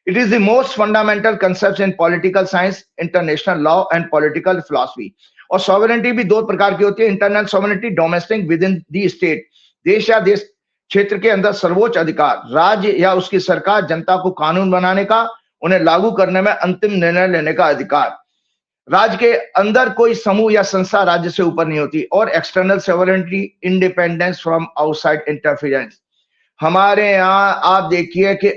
It is the most fundamental concept in political science, international law and political philosophy. और सॉवरेनिटी भी दो प्रकार की होती है, internal sovereignty, domestic with in the state, देश या देश क्षेत्र के अंदर सर्वोच्च अधिकार, राज्य या उसकी सरकार जनता को कानून बनाने का, उन्हें लागू करने में अंतिम निर्णय लेने का अधिकार। राज्य के अंदर कोई समूह या संस्था राज्य से ऊपर नहीं होती। और external sovereignty, independence from outside interference. हमारे यहाँ आप देखिए कि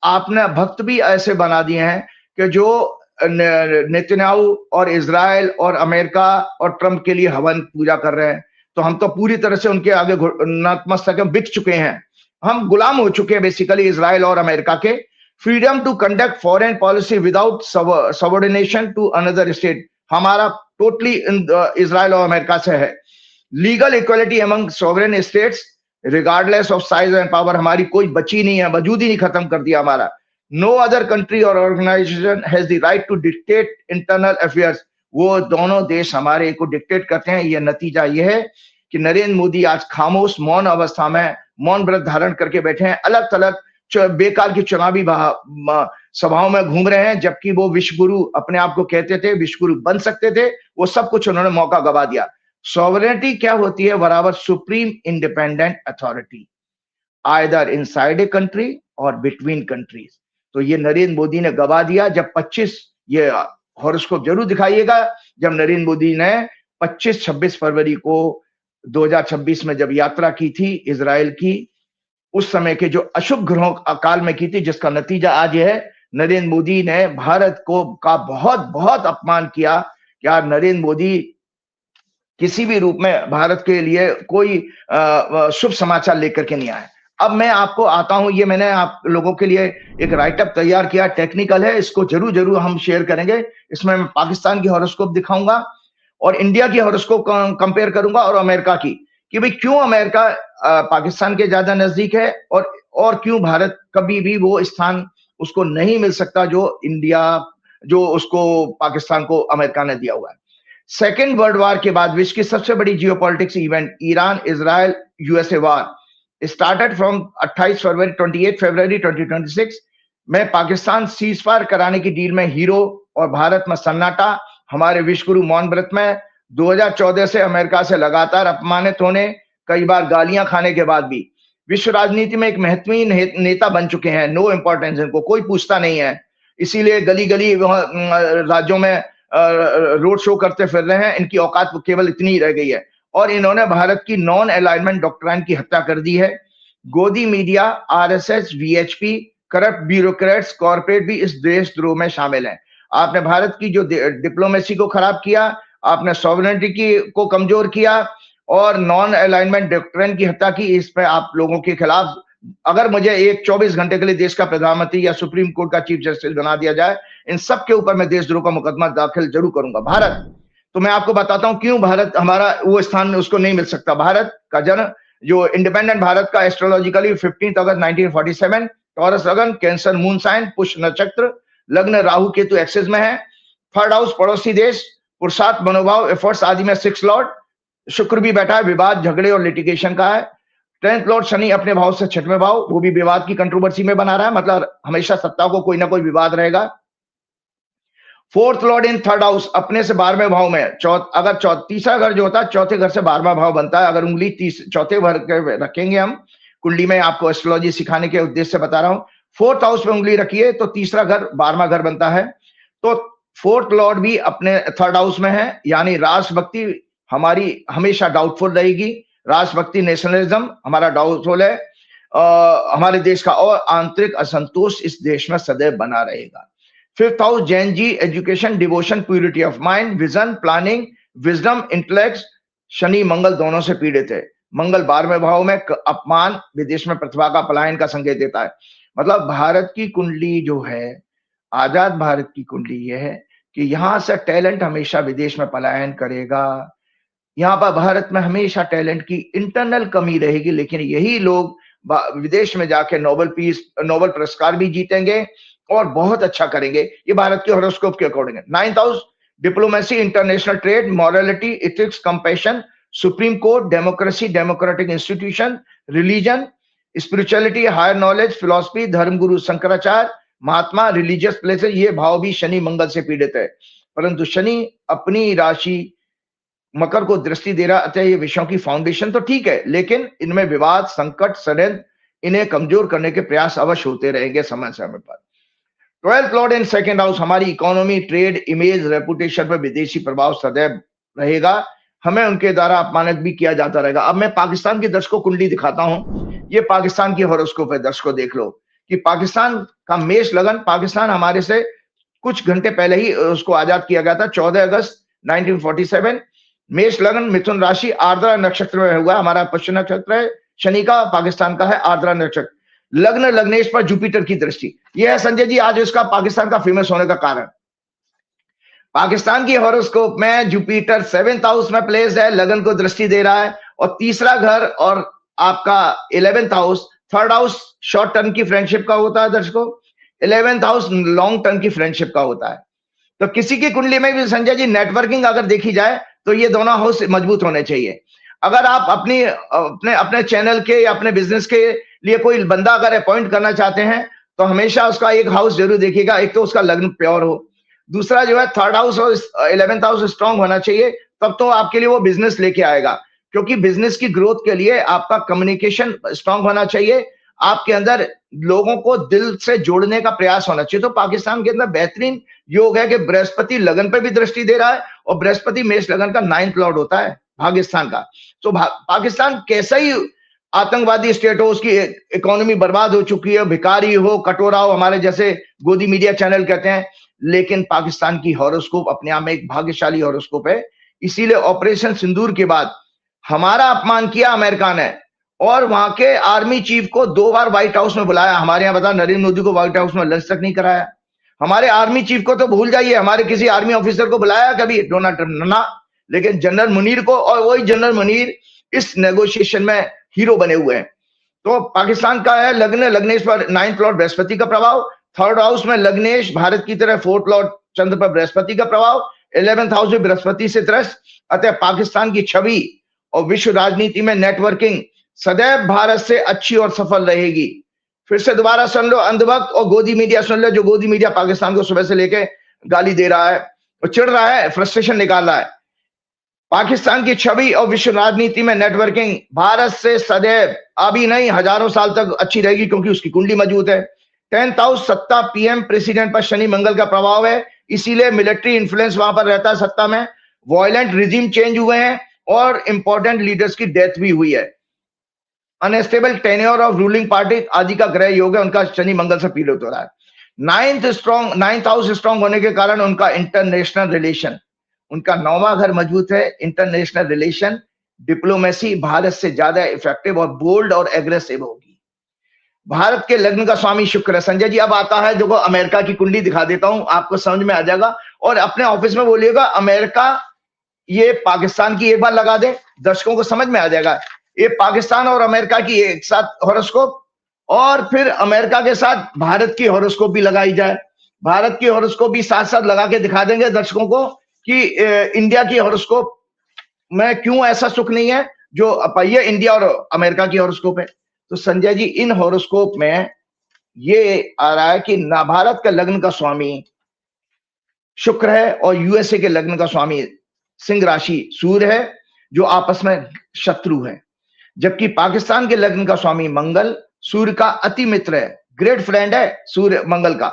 आपने भक्त भी ऐसे बना दिए हैं कि जो नेतन्याहू और इजराइल और अमेरिका और ट्रंप के लिए हवन पूजा कर रहे हैं, तो हम तो पूरी तरह से उनके आगे नतमस्तक बिक चुके हैं, हम गुलाम हो चुके हैं बेसिकली इजराइल और अमेरिका के। Freedom to conduct foreign policy without subordination to another state, हमारा टोटली इजराइल और अमेरिका से है। Legal equality among sovereign states regardless of size and power, हमारी कोई बची नहीं है, वजूद ही नहीं खत्म कर दिया हमारा। नो अदर कंट्री और organisation has the right to dictate internal affairs, वो दोनों देश हमारे को डिक्टेट करते हैं। ये नतीजा ये है कि नरेंद्र मोदी आज खामोश मौन अवस्था में मौन व्रत धारण करके बैठे हैं, अलग थलग बेकार की चुनावी सभाओं में घूम रहे हैं, जबकि वो विश्व गुरु अपने आप को कहते थे, विश्व गुरु बन सकते थे, वो सब कुछ उन्होंने मौका गवा दिया। सॉवरेनिटी क्या होती है? बराबर supreme independent authority, either inside a country और बिटवीन कंट्रीज। तो ये नरेंद्र मोदी ने गवा दिया। जब 25, ये हॉरोस्कोप जरूर दिखाइएगा, जब नरेंद्र मोदी ने 25-26 फरवरी को 2026 में जब यात्रा की थी इजराइल की, उस समय के जो अशुभ ग्रहों अकाल में की थी, जिसका नतीजा आज यह है, नरेंद्र मोदी ने भारत को का बहुत बहुत अपमान किया। क्या नरेंद्र मोदी किसी भी रूप में भारत के लिए कोई शुभ समाचार लेकर के नहीं आए। अब मैं आपको आता हूं, ये मैंने आप लोगों के लिए एक राइटअप तैयार किया, टेक्निकल है, इसको जरूर जरूर हम शेयर करेंगे। इसमें मैं पाकिस्तान की हॉरोस्कोप दिखाऊंगा और इंडिया की हॉरोस्कोप कंपेयर करूंगा और अमेरिका की, कि भाई क्यों अमेरिका पाकिस्तान के ज्यादा नजदीक है और क्यों भारत कभी भी वो स्थान उसको नहीं मिल सकता जो इंडिया, जो उसको पाकिस्तान को अमेरिका ने दिया हुआ है। सेकेंड वर्ल्ड वॉर के बाद विश्व की सबसे बड़ी geopolitics event Iran Israel USA war started from 28 फरवरी 2026 में पाकिस्तान सीज फायर कराने की डील में हीरो और भारत में सन्नाटा। हमारे विश्वगुरु मौन व्रत में 2014 से अमेरिका से लगातार अपमानित होने, कई बार गालियां खाने के बाद भी विश्व राजनीति में एक महत्वहीन नेता बन चुके हैं। नो इंपॉर्टेंस, इनको कोई पूछता नहीं है, इसीलिए गली गली राज्यों में रोड शो करते फिर रहे हैं। इनकी औकात केवल इतनी ही रह गई है और इन्होंने भारत की नॉन अलाइनमेंट डॉक्ट्राइन की हत्या कर दी है। गोदी media, RSS, VHP, corrupt bureaucrats, corporate भी इस देशद्रोह में शामिल हैं। आपने भारत की जो डिप्लोमेसी को खराब किया, आपने सॉवरेनिटी को कमजोर किया और नॉन अलाइनमेंट डॉक्ट्रिन की हत्या की। इस पे आप लोगों के खिलाफ अगर मुझे एक 24 घंटे के लिए देश का प्रधानमंत्री या सुप्रीम कोर्ट का चीफ जस्टिस बना दिया जाए, इन सब के ऊपर मैं देशद्रोह का मुकदमा दाखिल जरूर करूंगा। भारत, तो मैं आपको बताता हूं क्यों भारत हमारा वो स्थान उसको नहीं मिल सकता। भारत का जन्म, जो इंडिपेंडेंट भारत का एस्ट्रोलॉजिकली 15 अगस्त 1947, टॉरस लगन, कैंसर मून साइन, पुष्य नक्षत्र, लग्न राहु केतु एक्सिस में है। थर्ड हाउस पड़ोसी देश, पुरुषार्थ, मनोभाव, एफर्ट्स आदि में 6 लॉर्ड, शुक्र भी बैठा है, विवाद, झगड़े और लिटिगेशन का है। 10th लॉर्ड शनि अपने भाव से 6वें भाव, वो भी विवाद की कंट्रोवर्सी में बना रहा है, मतलब हमेशा सत्ता को कोई ना कोई विवाद रहेगा। 4th लॉर्ड इन 3rd हाउस अपने से 12वें भाव में, अगर तीसरा घर जो होता है चौथे घर से 12वां भाव बनता है। अगर उंगली चौथे घर के रखेंगे हम कुंडली में, आपको एस्ट्रोलॉजी सिखाने के उद्देश्य से बता रहा हूं, 4th हाउस में उंगली रखिए तो तीसरा घर 12वां घर बनता है। तो 4th लॉर्ड भी अपने 3rd हाउस में है, यानी राष्ट्रभक्ति हमारी हमेशा डाउटफुल रहेगी। राष्ट्रभक्ति, नेशनलिज्म हमारा डाउटफुल है, हमारे देश का, और आंतरिक असंतोष इस देश में सदैव बना रहेगा। 5th house Jain ji, education, devotion, purity of mind, vision, planning, wisdom, intellect, Shani Mangal दोनों से पीड़ित है। मंगल 12वें भाव में अपमान, विदेश में प्रतिभा का पलायन का संकेत देता है। मतलब भारत की कुंडली जो है, आजाद भारत की कुंडली ये है कि यहां से टैलेंट हमेशा विदेश में पलायन करेगा। यहाँ पर भारत में हमेशा टैलेंट की इंटरनल कमी रहेगी, लेकिन यही लोग विदेश में जाके नोबेल पुरस्कार भी जीतेंगे और बहुत अच्छा करेंगे। ये भारत के हॉरोस्कोप के अकॉर्डिंग है। 9th house diplomacy, international trade, morality, ethics, compassion, Supreme Court, democracy, democratic institution, religion, spirituality, higher knowledge, philosophy, धर्मगुरु शंकराचार्य, महात्मा, रिलीजियस प्लेसेस, ये भाव भी शनि मंगल से पीड़ित है। परंतु शनि अपनी राशि मकर को दृष्टि दे रहा, अतः ये विषयों की फाउंडेशन तो ठीक है, लेकिन इनमें विवाद, संकट, षड्यंत्र, इन्हें कमजोर करने के प्रयास अवश्य होते रहेंगे समय समय पर। 12th लॉर्ड इन 2nd हाउस हमारी इकोनॉमी, ट्रेड, इमेज, रेपुटेशन पर विदेशी प्रभाव सदैव रहेगा। हमें उनके द्वारा अपमानित भी किया जाता रहेगा। अब मैं पाकिस्तान की दर्शकों कुंडली दिखाता हूं। ये पाकिस्तान की हॉरोस्कोप है, दर्शकों देख लो कि पाकिस्तान का मेष लगन, पाकिस्तान हमारे से कुछ घंटे पहले ही उसको आजाद किया गया था, 14 अगस्त 1947। मेष लगन, मिथुन राशि, आर्द्रा नक्षत्र में हुआ, हमारा पुष्य नक्षत्र है, शनि का, पाकिस्तान का है आर्द्रा नक्षत्र। लग्न लग्नेश पर जुपिटर की दृष्टि, यह है संजय जी आज इसका पाकिस्तान का फेमस होने का कारण। पाकिस्तान की हॉरोस्कोप में जुपिटर 7th हाउस में प्लेस है, लगन को दृष्टि दे रहा है, और तीसरा घर और आपका 11th house, 3rd house short term की फ्रेंडशिप का होता है दर्शकों, 11th हाउस लॉन्ग टर्म की फ्रेंडशिप का होता है। तो किसी की कुंडली में भी संजय जी नेटवर्किंग अगर देखी जाए तो ये दोनों हाउस मजबूत होने चाहिए। अगर आप अपने चैनल के या अपने बिजनेस के लिए कोई बंदा अगर अपॉइंट करना चाहते हैं तो हमेशा उसका एक हाउस जरूर देखिएगा, एक तो उसका लग्न प्योर हो, दूसरा जो है 3rd हाउस और 11th हाउस स्ट्रांग होना चाहिए, तब तो आपके लिए वो बिजनेस लेके आएगा। क्योंकि बिजनेस की ग्रोथ के लिए आपका कम्युनिकेशन स्ट्रांग होना चाहिए, आपके अंदर लोगों को दिल से जोड़ने का प्रयास होना चाहिए। तो पाकिस्तान के अंदर बेहतरीन योग है कि बृहस्पति लगन पे भी दृष्टि दे रहा है, और बृहस्पति मेष लगन का 9th लॉर्ड होता है पाकिस्तान का। तो पाकिस्तान कैसा ही आतंकवादी स्टेट हो, उसकी इकोनॉमी बर्बाद हो चुकी है, भिखारी हो, कटोरा हो, हमारे जैसे गोदी मीडिया चैनल कहते हैं, लेकिन पाकिस्तान की हॉरोस्कोप अपने आप में एक भाग्यशाली हॉरोस्कोप है। इसीलिए ऑपरेशन सिंदूर के बाद हमारा अपमान किया अमेरिका ने, और वहां के आर्मी चीफ को 2 बार व्हाइट हाउस में बुलाया। हमारे यहाँ बता, नरेंद्र मोदी को व्हाइट हाउस में लंच तक नहीं कराया। हमारे आर्मी चीफ को तो भूल जाइए, हमारे किसी आर्मी ऑफिसर को बुलाया कभी डोनाल्ड ट्रंप ना, लेकिन जनरल मुनीर को, और वही जनरल मुनीर इस नेगोशिएशन में हीरो बने हुए हैं। तो पाकिस्तान का है लग्न लग्नेश पर 9th लॉर्ड बृहस्पति का प्रभाव, 3rd हाउस में लग्नेश भारत की तरह, 4th लॉर्ड चंद्र पर बृहस्पति का प्रभाव, 11th हाउस में बृहस्पति से त्रस्त, अतः पाकिस्तान की छवि और विश्व राजनीति में नेटवर्किंग सदैव भारत से अच्छी और सफल रहेगी। फिर से दोबारा सुन लो, अंधभक्त और गोदी मीडिया सुन लो, जो गोदी मीडिया पाकिस्तान को सुबह से लेके गाली दे रहा है और चिढ़ रहा है, फ्रस्ट्रेशन निकाल रहा है। पाकिस्तान की छवि और विश्व राजनीति में नेटवर्किंग भारत से सदैव, अभी नहीं हजारों साल तक अच्छी रहेगी, क्योंकि उसकी कुंडली मजबूत है। 10th हाउस सत्ता, पीएम प्रेसिडेंट पर शनि मंगल का प्रभाव है, इसीलिए मिलिट्री इन्फ्लुएंस वहां पर रहता है सत्ता में, वायलेंट रिजीम चेंज हुए हैं, और इंपॉर्टेंट लीडर्स की डेथ भी हुई है। Unstable tenure of ruling party आदि का ग्रह योग है, उनका शनि मंगल से पीड़ित हो रहा है। 9th हाउस स्ट्रांग होने के कारण उनका इंटरनेशनल रिलेशन, उनका 9वां घर मजबूत है, इंटरनेशनल रिलेशन, डिप्लोमेसी भारत से ज्यादा इफेक्टिव और बोल्ड और एग्रेसिव होगी। भारत के लग्न का स्वामी शुक्र है। संजय जी अब आता है, देखो अमेरिका की कुंडली दिखा देता हूं, आपको समझ में आ जाएगा। और अपने ऑफिस में बोलिएगा अमेरिका ये पाकिस्तान की एक बार लगा दे, दर्शकों को समझ में आ जाएगा। ये पाकिस्तान और अमेरिका की एक साथ हॉरोस्कोप, और फिर अमेरिका के साथ भारत की हॉरोस्कोप भी लगाई जाए। भारत की हॉरोस्कोप भी साथ साथ लगा के दिखा देंगे दर्शकों को कि इंडिया की हॉरोस्कोप में क्यों ऐसा सुख नहीं है जो ये इंडिया और अमेरिका की हॉरोस्कोप है। तो संजय जी इन हॉरोस्कोप में ये आ रहा है कि ना भारत का लग्न का स्वामी शुक्र है और यूएसए के लग्न का स्वामी सिंह राशि सूर्य है, जो आपस में शत्रु है। जबकि पाकिस्तान के लग्न का स्वामी मंगल सूर्य का अति मित्र है, ग्रेट फ्रेंड है सूर्य मंगल का।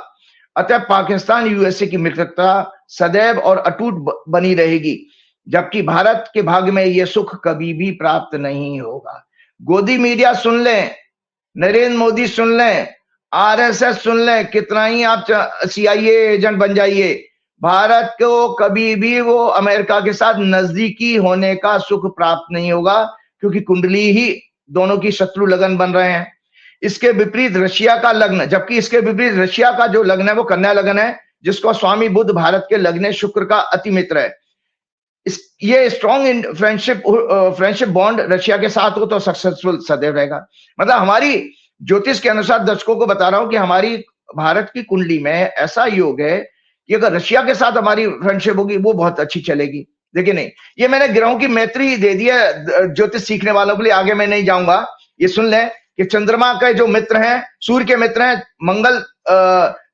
अतः पाकिस्तान यूएसए की मित्रता सदैव और अटूट बनी रहेगी, जबकि भारत के भाग्य में यह सुख कभी भी प्राप्त नहीं होगा। गोदी मीडिया सुन लें, नरेंद्र मोदी सुन लें, आरएसएस सुन लें, कितना ही आप सीआईए एजेंट बन जाइए, भारत को कभी भी वो अमेरिका के साथ नजदीकी होने का सुख प्राप्त नहीं होगा, क्योंकि कुंडली ही दोनों की शत्रु लगन बन रहे हैं। इसके विपरीत रशिया का लग्न, जबकि इसके विपरीत रशिया का जो लग्न है वो कन्या लग्न है, जिसको स्वामी बुध भारत के लग्न शुक्र का अति मित्र है। ये स्ट्रॉन्ग फ्रेंडशिप बॉन्ड रशिया के साथ हो तो सक्सेसफुल सदैव रहेगा। मतलब हमारी ज्योतिष के अनुसार दर्शकों को बता रहा हूं कि हमारी भारत की कुंडली में ऐसा योग है कि अगर रशिया के साथ हमारी फ्रेंडशिप होगी वो बहुत अच्छी चलेगी। देखिए नहीं, ये मैंने ग्रहों की मैत्री दे दी है ज्योतिष सीखने वालों के लिए, आगे मैं नहीं जाऊंगा। ये सुन लें कि चंद्रमा के जो मित्र हैं, सूर्य के मित्र हैं मंगल,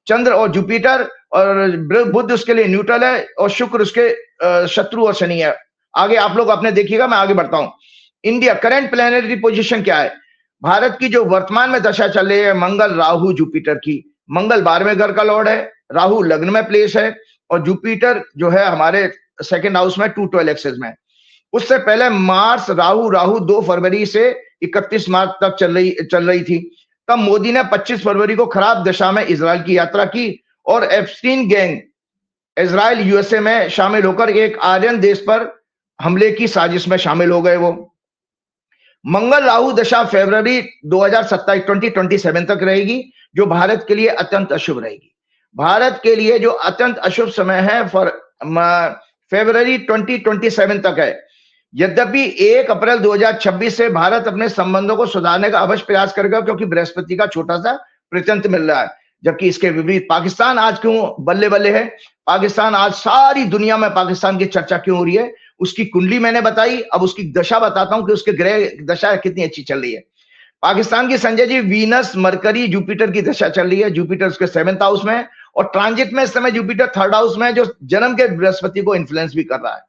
चंद्र और जुपिटर, और बुध उसके लिए न्यूट्रल है, और शुक्र उसके शत्रु और शनि है। आगे आप लोग अपने देखिएगा, मैं आगे बढ़ता हूं। इंडिया करंट प्लैनेटरी पोजीशन क्या है? भारत की जो वर्तमान में दशा चल रही है मंगल राहु जुपिटर की, मंगल 12वें घर का लॉर्ड है, राहु लग्न में प्लेस है, और जुपिटर जो है हमारे सेकंड हाउस में 212 एक्सेस में। उससे पहले मार्स राहु 2 फरवरी से 31 मार्च तक चल रही थी। तब मोदी ने 25 फरवरी को खराब दशा में इजराइल की यात्रा की, और एप्स्टीन गैंग इजराइल यूएसए में शामिल होकर एक आर्यन देश पर हमले की साजिश में शामिल हो गए। वो मंगल राहु दशा फरवरी 2027 तक रहेगी, जो भारत के लिए अत्यंत अशुभ रहेगी। भारत के लिए जो अत्यंत अशुभ समय है फरवरी 2027 तक है। यद्यपि 1 अप्रैल 2026 से भारत अपने संबंधों को सुधारने का अवश्य प्रयास करेगा, क्योंकि बृहस्पति का छोटा सा प्रत्यंत मिल रहा है। जबकि इसके विपरीत पाकिस्तान आज क्यों बल्ले बल्ले है? पाकिस्तान आज सारी दुनिया में पाकिस्तान की चर्चा क्यों हो रही है? उसकी कुंडली मैंने बताई, अब उसकी दशा बताता हूं कि उसके ग्रह दशा कितनी अच्छी चल रही है। पाकिस्तान की Sanjay ji Venus mercury Jupiter की दशा चल रही है। जुपिटर उसके 7th हाउस में, और ट्रांजिट में इस समय जुपिटर 3rd हाउस में, जो जन्म के बृहस्पति को इन्फ्लुएंस भी कर रहा है।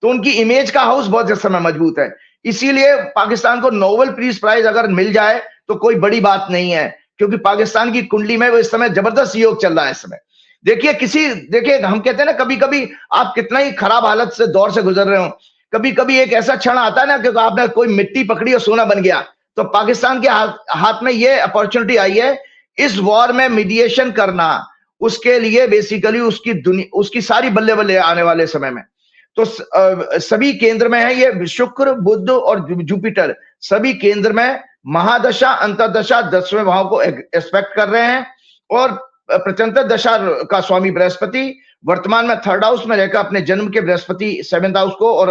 तो उनकी इमेज का हाउस बहुत इस समय मजबूत है। इसीलिए पाकिस्तान को नोबेल पीस प्राइज अगर मिल जाए तो कोई बड़ी बात नहीं है, क्योंकि पाकिस्तान की कुंडली में वो इस समय जबरदस्त योग चल रहा है। इस समय देखिए हम कहते हैं ना, कभी कभी आप कितना ही खराब हालत से दौर से गुजर रहे हो, कभी कभी एक ऐसा क्षण आता है ना कि आपने कोई मिट्टी पकड़ी और सोना बन गया। तो पाकिस्तान के हाथ में ये अपॉर्चुनिटी आई है इस वॉर में मीडिएशन करना, उसके लिए बेसिकली उसकी सारी बल्ले बल्ले आने वाले समय में। तो सभी केंद्र में है ये शुक्र बुध और जुपिटर, सभी केंद्र में महादशा अंतरदशा 10वें भाव को एक्सपेक्ट कर रहे हैं। और प्रचंतर दशा का स्वामी बृहस्पति वर्तमान में 3rd हाउस में रहकर अपने जन्म के बृहस्पति 7th हाउस को और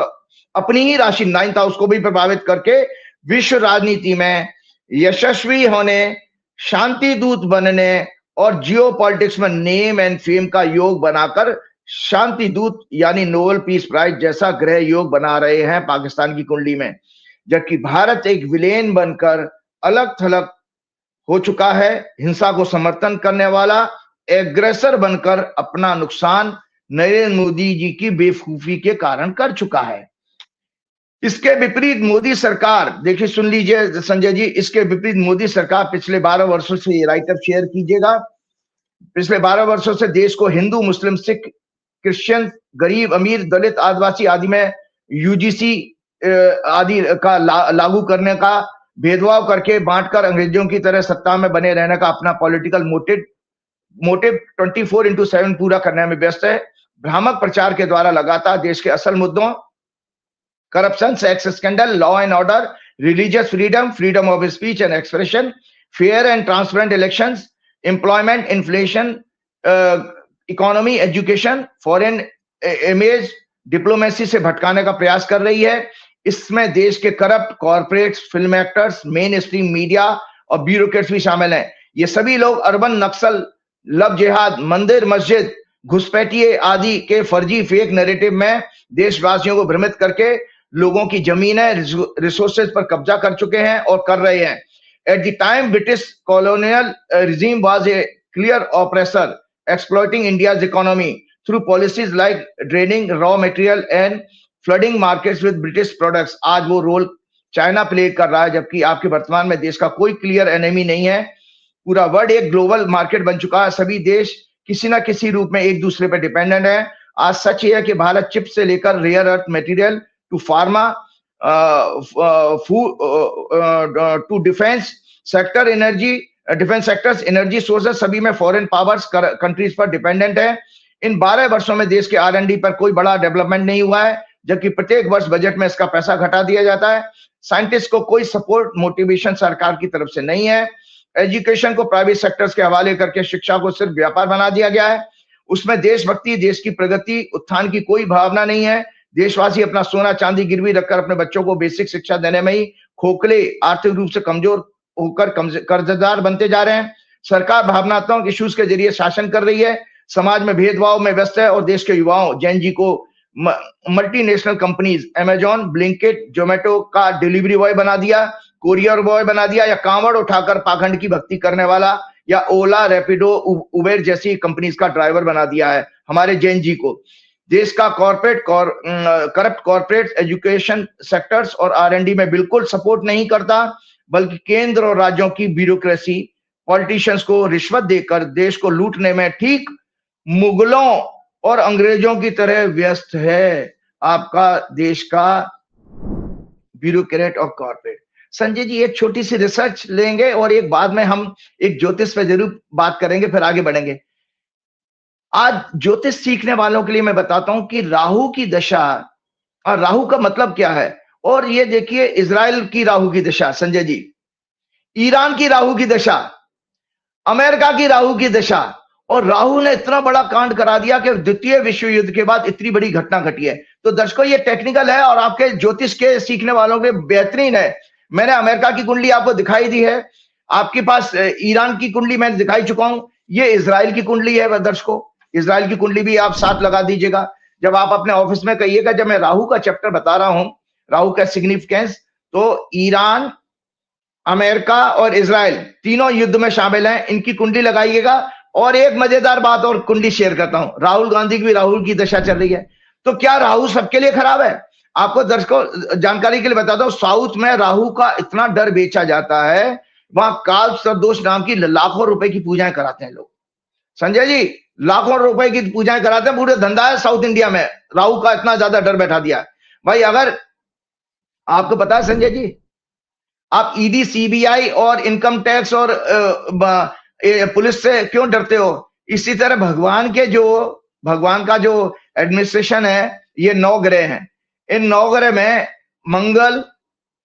अपनी ही राशि 9th हाउस को भी प्रभावित करके विश्व राजनीति में यशस्वी होने, शांति दूत बनने और जियो पॉलिटिक्स में नेम एंड फेम का योग बनाकर शांति दूत यानी नोबेल पीस प्राइज जैसा ग्रह योग बना रहे हैं पाकिस्तान की कुंडली में। जबकि भारत एक विलेन बनकर अलग थलग हो चुका है, हिंसा को समर्थन करने वाला एग्रेसर बनकर अपना नुकसान नरेंद्र मोदी जी की बेवकूफी के कारण कर चुका है। इसके विपरीत मोदी सरकार, देखिए सुन लीजिए संजय जी, इसके विपरीत मोदी सरकार पिछले 12 वर्षों से, ये राइटअप शेयर कीजिएगा, पिछले 12 वर्षों से देश को हिंदू मुस्लिम सिख क्रिश्चियन गरीब अमीर दलित आदिवासी आदि में यूजीसी आदि का लागू करने का, भेदभाव करके बांटकर अंग्रेजों की तरह सत्ता में बने रहने का अपना पॉलिटिकल मोटिव 24/7 पूरा करने में व्यस्त है। भ्रामक प्रचार के द्वारा लगातार देश के असल मुद्दों corruption, sex scandal, law and order, religious freedom, freedom of speech and expression, fair and transparent elections, employment, inflation, economy, education, foreign image, diplomacy से भटकाने का प्रयास कर रही है। इसमें देश के corrupt corporates, film actors, main stream media और ब्यूरोक्रेट्स भी शामिल हैं। ये सभी लोग अर्बन नक्सल, लव जिहाद, मंदिर मस्जिद, घुसपैठिए आदि के फर्जी फेक नैरेटिव में देशवासियों को भ्रमित करके लोगों की जमीनें, रिसोर्सेज पर कब्जा कर चुके हैं और कर रहे हैं। At the time, British colonial regime was a clear oppressor, exploiting India's economy through policies like draining raw material and flooding markets with British products. आज वो रोल चाइना प्ले कर रहा है, जबकि आपके वर्तमान में देश का कोई क्लियर एनिमी नहीं है। पूरा वर्ल्ड एक ग्लोबल मार्केट बन चुका है। सभी देश किसी ना किसी रूप में एक दूसरे पर डिपेंडेंट है। आज सच ये है कि भारत चिप से लेकर rare earth material to pharma, to defence sector, energy, defence sectors, energy sources, सभी में फॉरेन पावर्स कंट्रीज पर डिपेंडेंट है। इन 12 वर्षों में देश के R&D पर कोई बड़ा डेवलपमेंट नहीं हुआ है, जबकि प्रत्येक वर्ष बजट में इसका पैसा घटा दिया जाता है। साइंटिस्ट को कोई सपोर्ट मोटिवेशन सरकार की तरफ से नहीं है। एजुकेशन को प्राइवेट सेक्टर्स के हवाले करके शिक्षा को सिर्फ व्यापार बना दिया गया है। उसमें देशभक्ति, देश की प्रगति, उत्थान की कोई भावना नहीं है। देशवासी अपना सोना चांदी गिरवी रखकर अपने बच्चों को बेसिक शिक्षा देने में ही खोखले, आर्थिक रूप से कमजोर होकर कर्जदार बनते जा रहे हैं। सरकार भावनात्मक इश्यूज के जरिए शासन कर रही है, समाज में भेदभाव में व्यस्त है और देश के युवाओं जैन जी को multinational companies Amazon, Blinkit, Zomato का डिलीवरी बॉय बना दिया, कोरियर बॉय बना दिया, या कांवड़ उठाकर पाखंड की भक्ति करने वाला, या ओला, रैपिडो, उबेर जैसी कंपनीज का ड्राइवर बना दिया है हमारे जैन जी को। देश का करप्ट कॉर्पोरेट, एजुकेशन सेक्टर्स और R&D में बिल्कुल सपोर्ट नहीं करता, बल्कि केंद्र और राज्यों की ब्यूरोक्रेसी पॉलिटिशियंस को रिश्वत देकर देश को लूटने में ठीक मुगलों और अंग्रेजों की तरह व्यस्त है आपका देश का ब्यूरोक्रेट और कॉर्पोरेट। संजय जी एक छोटी सी रिसर्च लेंगे और एक बाद में हम एक ज्योतिष पे जरूर बात करेंगे, फिर आगे बढ़ेंगे। आज ज्योतिष सीखने वालों के लिए मैं बताता हूं कि राहु की दशा, और राहु का मतलब क्या है। और ये देखिए इजराइल की राहु की दशा, संजय जी, ईरान की राहु की दशा, अमेरिका की राहु की दशा, और राहु ने इतना बड़ा कांड करा दिया कि द्वितीय विश्व युद्ध के बाद इतनी बड़ी घटना घटी है। तो दर्शकों ये टेक्निकल है और आपके ज्योतिष के सीखने वालों के लिए बेहतरीन है। मैंने अमेरिका की कुंडली आपको दिखाई दी है, आपके पास ईरान की कुंडली मैंने दिखाई चुका हूं, ये इजराइल की कुंडली है। दर्शकों इजराइल की कुंडली भी आप साथ लगा दीजिएगा जब आप अपने ऑफिस में कहिएगा, जब मैं राहु का चैप्टर बता रहा हूं, राहु का सिग्निफिकेंस, तो ईरान, अमेरिका और इजराइल तीनों युद्ध में शामिल हैं, इनकी कुंडली लगाइएगा। और एक मजेदार बात और कुंडली शेयर करता हूं, राहुल गांधी की भी राहुल की दशा चल रही है। तो क्या राहु सबके लिए खराब है? आपको दर्शकों जानकारी के लिए बताता हूं, साउथ में राहु का इतना डर बेचा जाता है, वहां काल सर्दोष नाम की लाखों रुपए की पूजाएं कराते हैं लोग। संजय जी लाखों रुपए की पूजाएं कराते हैं, पूरे धंधा है साउथ इंडिया में, राहु का इतना ज्यादा डर बैठा दिया भाई। अगर आपको पता है संजय जी, आप ईडी, सीबीआई और इनकम टैक्स और पुलिस से क्यों डरते हो? इसी तरह भगवान का जो एडमिनिस्ट्रेशन है, ये 9 ग्रह हैं। इन 9 ग्रह में मंगल,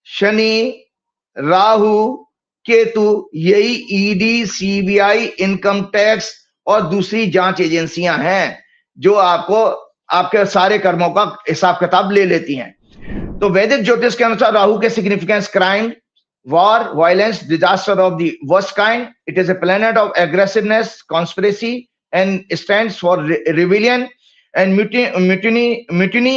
शनि, राहु, केतु, यही ईडी, सीबीआई, इनकम टैक्स और दूसरी जांच एजेंसियां हैं जो आपको आपके सारे कर्मों का हिसाब किताब ले लेती हैं। तो वैदिक ज्योतिष के अनुसार राहु के significance crime, war, violence, disaster of the worst kind. It is a planet of aggressiveness, conspiracy, and stands for rebellion and mutiny,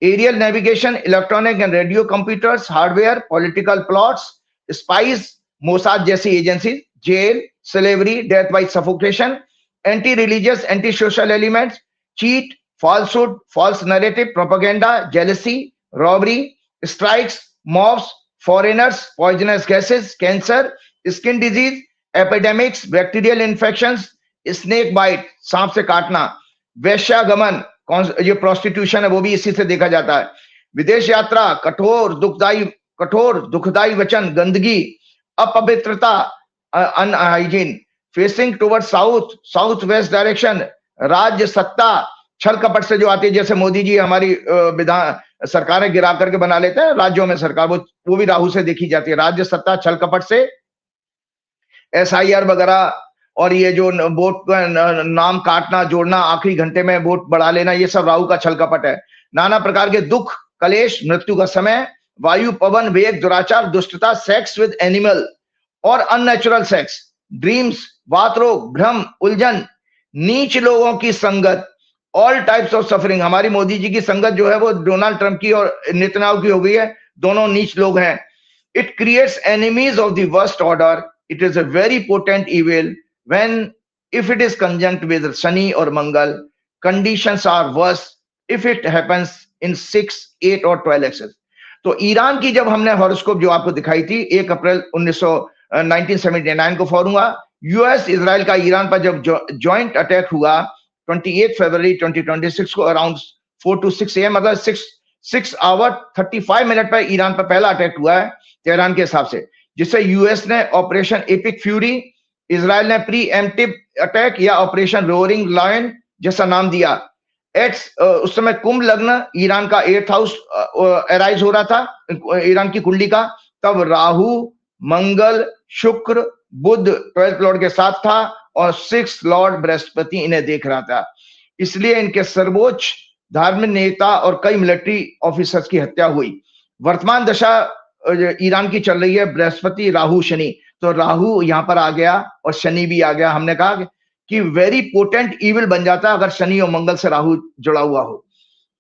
aerial navigation, electronic and radio computers, hardware, political plots, spies, Mossad जैसी agency, jail, slavery, death by suffocation, anti-religious, anti-social elements, cheat, falsehood, false narrative, propaganda, jealousy, robbery, strikes, mobs, foreigners, poisonous gases, cancer, skin disease, epidemics, bacterial infections, snake bite, सांप से काटना, वैश्यागमन, ये prostitution है, वो भी इसी से देखा जाता है। विदेश यात्रा, कठोर दुखदाई वचन, गंदगी, अपवित्रता, unhygiene, facing toward south west direction, राज्य सत्ता, छल कपट से जो आती है, जैसे मोदी जी हमारी विधान सरकारें गिरा करके बना लेते हैं राज्यों में सरकार, वो भी राहु से देखी जाती है। राज्य सत्ता छल कपट से, एसआईआर वगैरह, और ये जो वोट का नाम काटना जोड़ना, आखिरी घंटे में वोट बढ़ा लेना, ये सब राहु का छल कपट है। नाना प्रकार के दुख, कलेश, मृत्यु का समय, वायु, पवन, वेग, दुराचार, दुष्टता, सेक्स विद एनिमल और अननेचुरल सेक्स, ड्रीम्स, वात रोग, भ्रम, उलझन, नीच लोगों की संगत, ऑल टाइप्स ऑफ सफरिंग। हमारी मोदी जी की संगत जो है वो डोनाल्ड ट्रंप की और नेतन्याहू की हो गई है, दोनों नीच लोग हैं। It creates enemies of the worst order, it is a very potent evil when if it is conjunct with Shani or Mangal, conditions are worse if it happens in 6, 8 और 12 axis। तो ईरान की जब हमने horoscope जो आपको दिखाई थी 1 अप्रैल 1979 को फॉर हुआ, यूएस इजराइल का ईरान पर जब जॉइंट अटैक हुआ 28 फरवरी 2026 को अराउंड 4 to 6 AM, मतलब 6 आवर 35 मिनट पर ईरान पर पहला अटैक हुआ है तेहरान के हिसाब से, जिससे यूएस ने ऑपरेशन एपिक फ्यूरी, इजराइल ने प्री एम्प्टिव अटैक या ऑपरेशन रोअरिंग लायन जैसा नाम दिया। उस समय कुंभ लग्न ईरान का 8th हाउस अराइज हो रहा था ईरान की कुंडली का, तब राहु, मंगल, शुक्र, बुध 12th लॉर्ड के साथ था और 6th लॉर्ड बृहस्पति इन्हें देख रहा था। इसलिए इनके सर्वोच्च धार्मिक नेता और कई मिलिट्री ऑफिसर्स की हत्या हुई। वर्तमान दशा ईरान की चल रही है बृहस्पति, राहु, शनि। तो राहु यहां पर आ गया और शनि भी आ गया। हमने कहा कि वेरी पोटेंट इविल बन जाता अगर शनि और मंगल से राहु जुड़ा हुआ हो।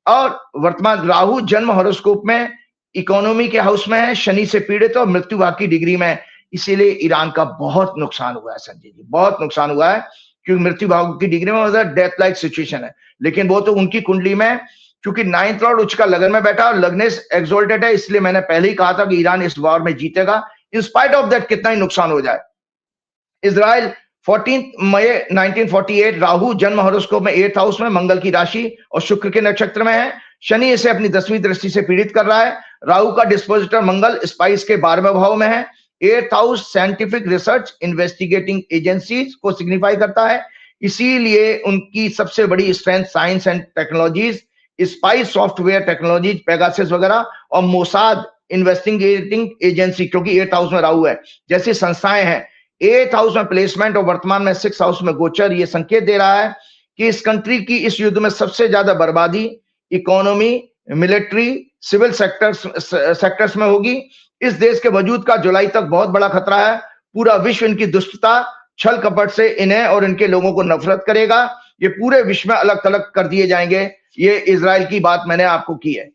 और वर्तमान राहु जन्म हॉरोस्कोप में इकोनॉमी के हाउस में है, शनि से पीड़ित और मृत्यु भाग की डिग्री में, इसीलिए ईरान का बहुत नुकसान हुआ है संजय जी, बहुत नुकसान हुआ है, क्योंकि मृत्यु भाग की डिग्री में मतलब डेथ लाइक सिचुएशन है। लेकिन वो तो उनकी कुंडली में, क्योंकि 9th लॉर्ड उच्च का लगन में बैठा और लग्नेश एक्सोल्टेड है, इसलिए मैंने पहले ही कहा था कि ईरान इस वॉर में जीतेगा, इन स्पाइट ऑफ दैट कितना ही नुकसान हो जाए। इजराइल 14 मई 1948 राहु जन्म हॉरोस्कोप में 8th हाउस में मंगल की राशि और शुक्र के नक्षत्र में है। शनि इसे अपनी 10वीं दृष्टि से पीड़ित कर रहा है। राहु का डिस्पोजिटर मंगल स्पाइस के 12वें भाव में है। 8th house scientific research investigating agencies को सिग्निफाई करता है, इसीलिए उनकी सबसे बड़ी strength science and technologies, spice software technologies, Pegasus वगैरह, और मोसाद इन्वेस्टिगेटिंग एजेंसी, क्योंकि 8th हाउस में राहु है, जैसी संस्थाएं हैं। 8th हाउस में प्लेसमेंट और वर्तमान में 6th हाउस में गोचर ये संकेत दे रहा है कि इस कंट्री की इस युद्ध में सबसे ज्यादा बर्बादी इकोनॉमी, मिलिट्री, सिविल सेक्टर्स में होगी। इस देश के वजूद का जुलाई तक बहुत बड़ा खतरा है। पूरा विश्व इनकी दुष्टता, छल कपट से इन्हें और इनके लोगों को नफरत करेगा। ये पूरे विश्व में अलग थलग कर दिए जाएंगे। ये इजराइल की बात मैंने आपको की है।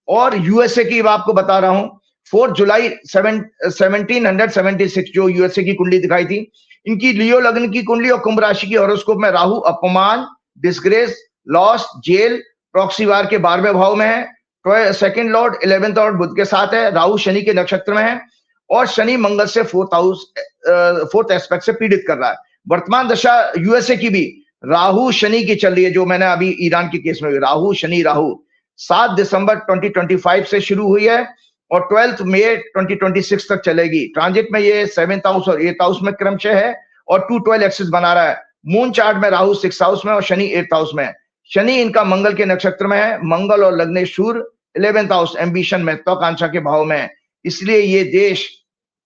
और यूएसए की आपको बता रहा हूं, 4 जुलाई 1776 जो यूएसए की कुंडली दिखाई थी, इनकी लियो लग्न की कुंडली और कुंभ राशि की हॉरोस्कोप में राहु अपमान, disgrace, loss, jail, proxy war के 12वें भाव में है। 2nd लॉर्ड 11th लॉर्ड बुध के साथ है। राहु शनि के नक्षत्र में है और शनि मंगल से 4th एस्पेक्ट से पीड़ित कर रहा है। वर्तमान दशा यूएसए की भी राहु शनि की चल रही है, जो मैंने अभी ईरान के केस में राहु शनि राहु 7 दिसंबर 2025 से शुरू हुई है और 12 मई 2026 तक चलेगी। ट्रांजिट में ये 7th हाउस और 8th हाउस में क्रमशः है और 212 एक्सिस बना रहा है। मून चार्ट में राहु 6th हाउस में और शनि 8th हाउस में है। शनि इनका मंगल के नक्षत्र में है। मंगल और लग्नेश्वर 11th हाउस एम्बिशन, महत्वाकांक्षा के भाव में है। इसलिए ये देश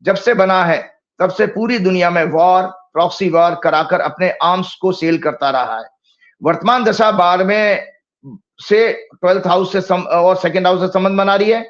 जब से बना है तब से पूरी दुनिया में वॉर, प्रॉक्सी वॉर कराकर अपने आर्म्स को सेल करता रहा है। वर्तमान दशा 12वें से 12th हाउस से और 2nd हाउस से संबंध बना रही है।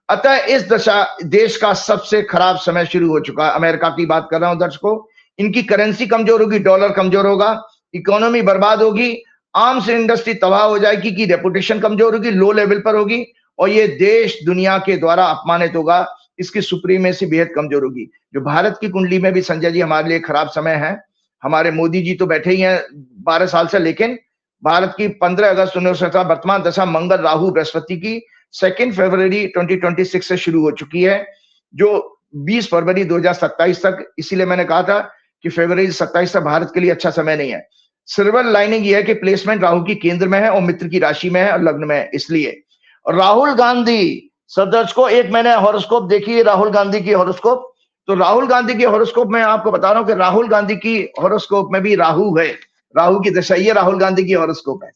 अतः इस दशा देश का सबसे खराब समय शुरू हो चुका है। अमेरिका की बात कर रहा हूं दर्शकों, इनकी करेंसी कमजोर होगी, डॉलर कमजोर होगा, इकोनॉमी बर्बाद होगी, आर्म्स इंडस्ट्री तबाह हो जाएगी, की रेपुटेशन कमजोर होगी, लो लेवल पर होगी और ये देश दुनिया के द्वारा अपमानित होगा। इसकी सुप्रीमेसी बेहद कमजोर होगी। जो भारत की कुंडली में भी संजय जी हमारे लिए खराब समय है। हमारे मोदी जी तो बैठे ही हैं 12 साल से, लेकिन भारत की 15 अगस्त 1917 वर्तमान दशा मंगल राहु बृहस्पति की 2 फरवरी 2026 से शुरू हो चुकी है, जो 20 फरवरी 2027 तक। इसीलिए मैंने कहा था कि फरवरी 27 तक भारत के लिए अच्छा समय नहीं है। सिल्वर लाइनिंग यह है कि प्लेसमेंट राहु की केंद्र में है और मित्र की राशि में है और लग्न में है। इसलिए राहुल गांधी सदर्श को एक मैंने हॉरोस्कोप देखी है, राहुल गांधी की हॉरोस्कोप। तो राहुल गांधी की हॉरोस्कोप में आपको बता रहा हूं कि राहुल गांधी की हॉरोस्कोप में भी राहु है, राहु की दशा, ये राहुल गांधी की हॉरोस्कोप है।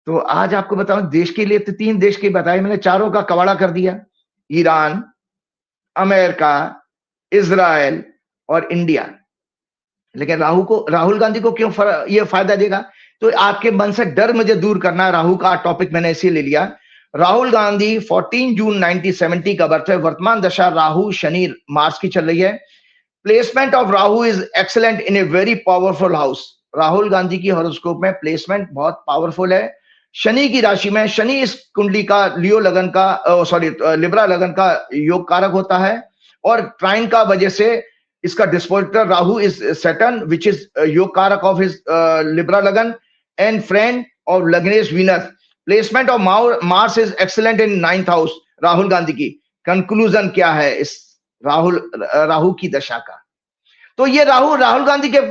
तो आज आपको बताऊं, देश के लिए तो 3 देश के बताए मैंने, चारों का कबाड़ा कर दिया। ईरान, अमेरिका, इज़राइल और इंडिया। लेकिन राहुल गांधी को क्यों ये फायदा देगा? तो आपके मन से डर मुझे दूर करना है। राहुल का टॉपिक मैंने इसीलिए ले लिया। राहुल गांधी 14 जून 1970 का बर्थ है। वर्तमान दशा राहु शनि मार्स की चल रही है। Placement of Rahu is excellent in a very powerful house. Rahul Gandhi की हॉरोस्कोप में प्लेसमेंट बहुत पावरफुल है। शनि की राशि में, शनि इस कुंडली का लियो लगन का लिब्रा लगन का योग कारक होता है, और ट्राइन का वजह से इसका dispositor Rahu is Saturn which is yoga karaka of his Libra lagna and friend of lagnesh Venus. Placement of Mars is excellent in 9th house Rahul Gandhi की। कंक्लूजन क्या है इस राहु की दशा का? तो ये राहुल गांधी के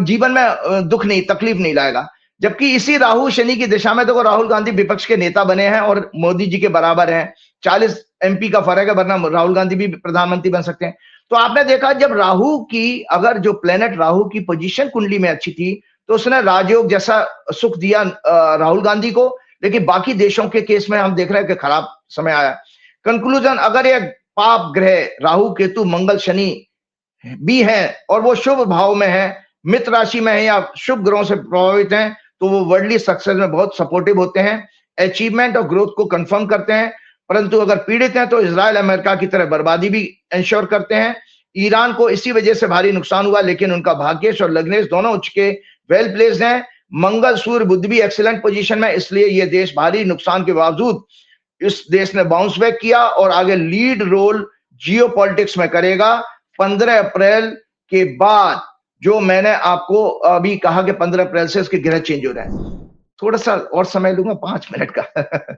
जीवन में दुख नहीं, तकलीफ नहीं लाएगा। जबकि इसी राहु शनि की दिशा में देखो, राहुल गांधी विपक्ष के नेता बने हैं और मोदी जी के बराबर हैं। 40 MP का फर्क है, वरना राहुल गांधी भी प्रधानमंत्री बन सकते हैं। तो आपने देखा, जब राहु की, अगर जो प्लेनेट राहु की पोजीशन कुंडली में अच्छी थी, तो उसने राजयोग जैसा सुख दिया राहुल गांधी को। लेकिन बाकी देशों के केस में हम देख रहे हैं कि खराब समय आया। कंक्लूजन, अगर ये पाप ग्रह राहु केतु मंगल शनि भी है और वो शुभ भाव में है, मित्र राशि में है या शुभ ग्रहों से प्रभावित हैं, तो वो वर्ल्डली सक्सेस में बहुत सपोर्टिव होते हैं, अचीवमेंट और ग्रोथ को कंफर्म करते हैं। परंतु अगर पीड़ित हैं तो इजराइल अमेरिका की तरह बर्बादी भी इंश्योर करते हैं। ईरान को इसी वजह से भारी नुकसान हुआ, लेकिन उनका भाग्येश और लग्नेश दोनों उच्च के वेल प्लेस्ड हैं। मंगल सूर्य बुध भी एक्सीलेंट पोजीशन में, इसलिए ये देश भारी नुकसान के बावजूद इस देश ने बाउंस बैक किया और आगे लीड रोल जियो पॉलिटिक्स में करेगा। 15 अप्रैल के बाद, जो मैंने आपको अभी कहा कि 15 अप्रैल से इसके ग्रह चेंज हो रहे हैं। थोड़ा सा और समय लूंगा, 5 मिनट का।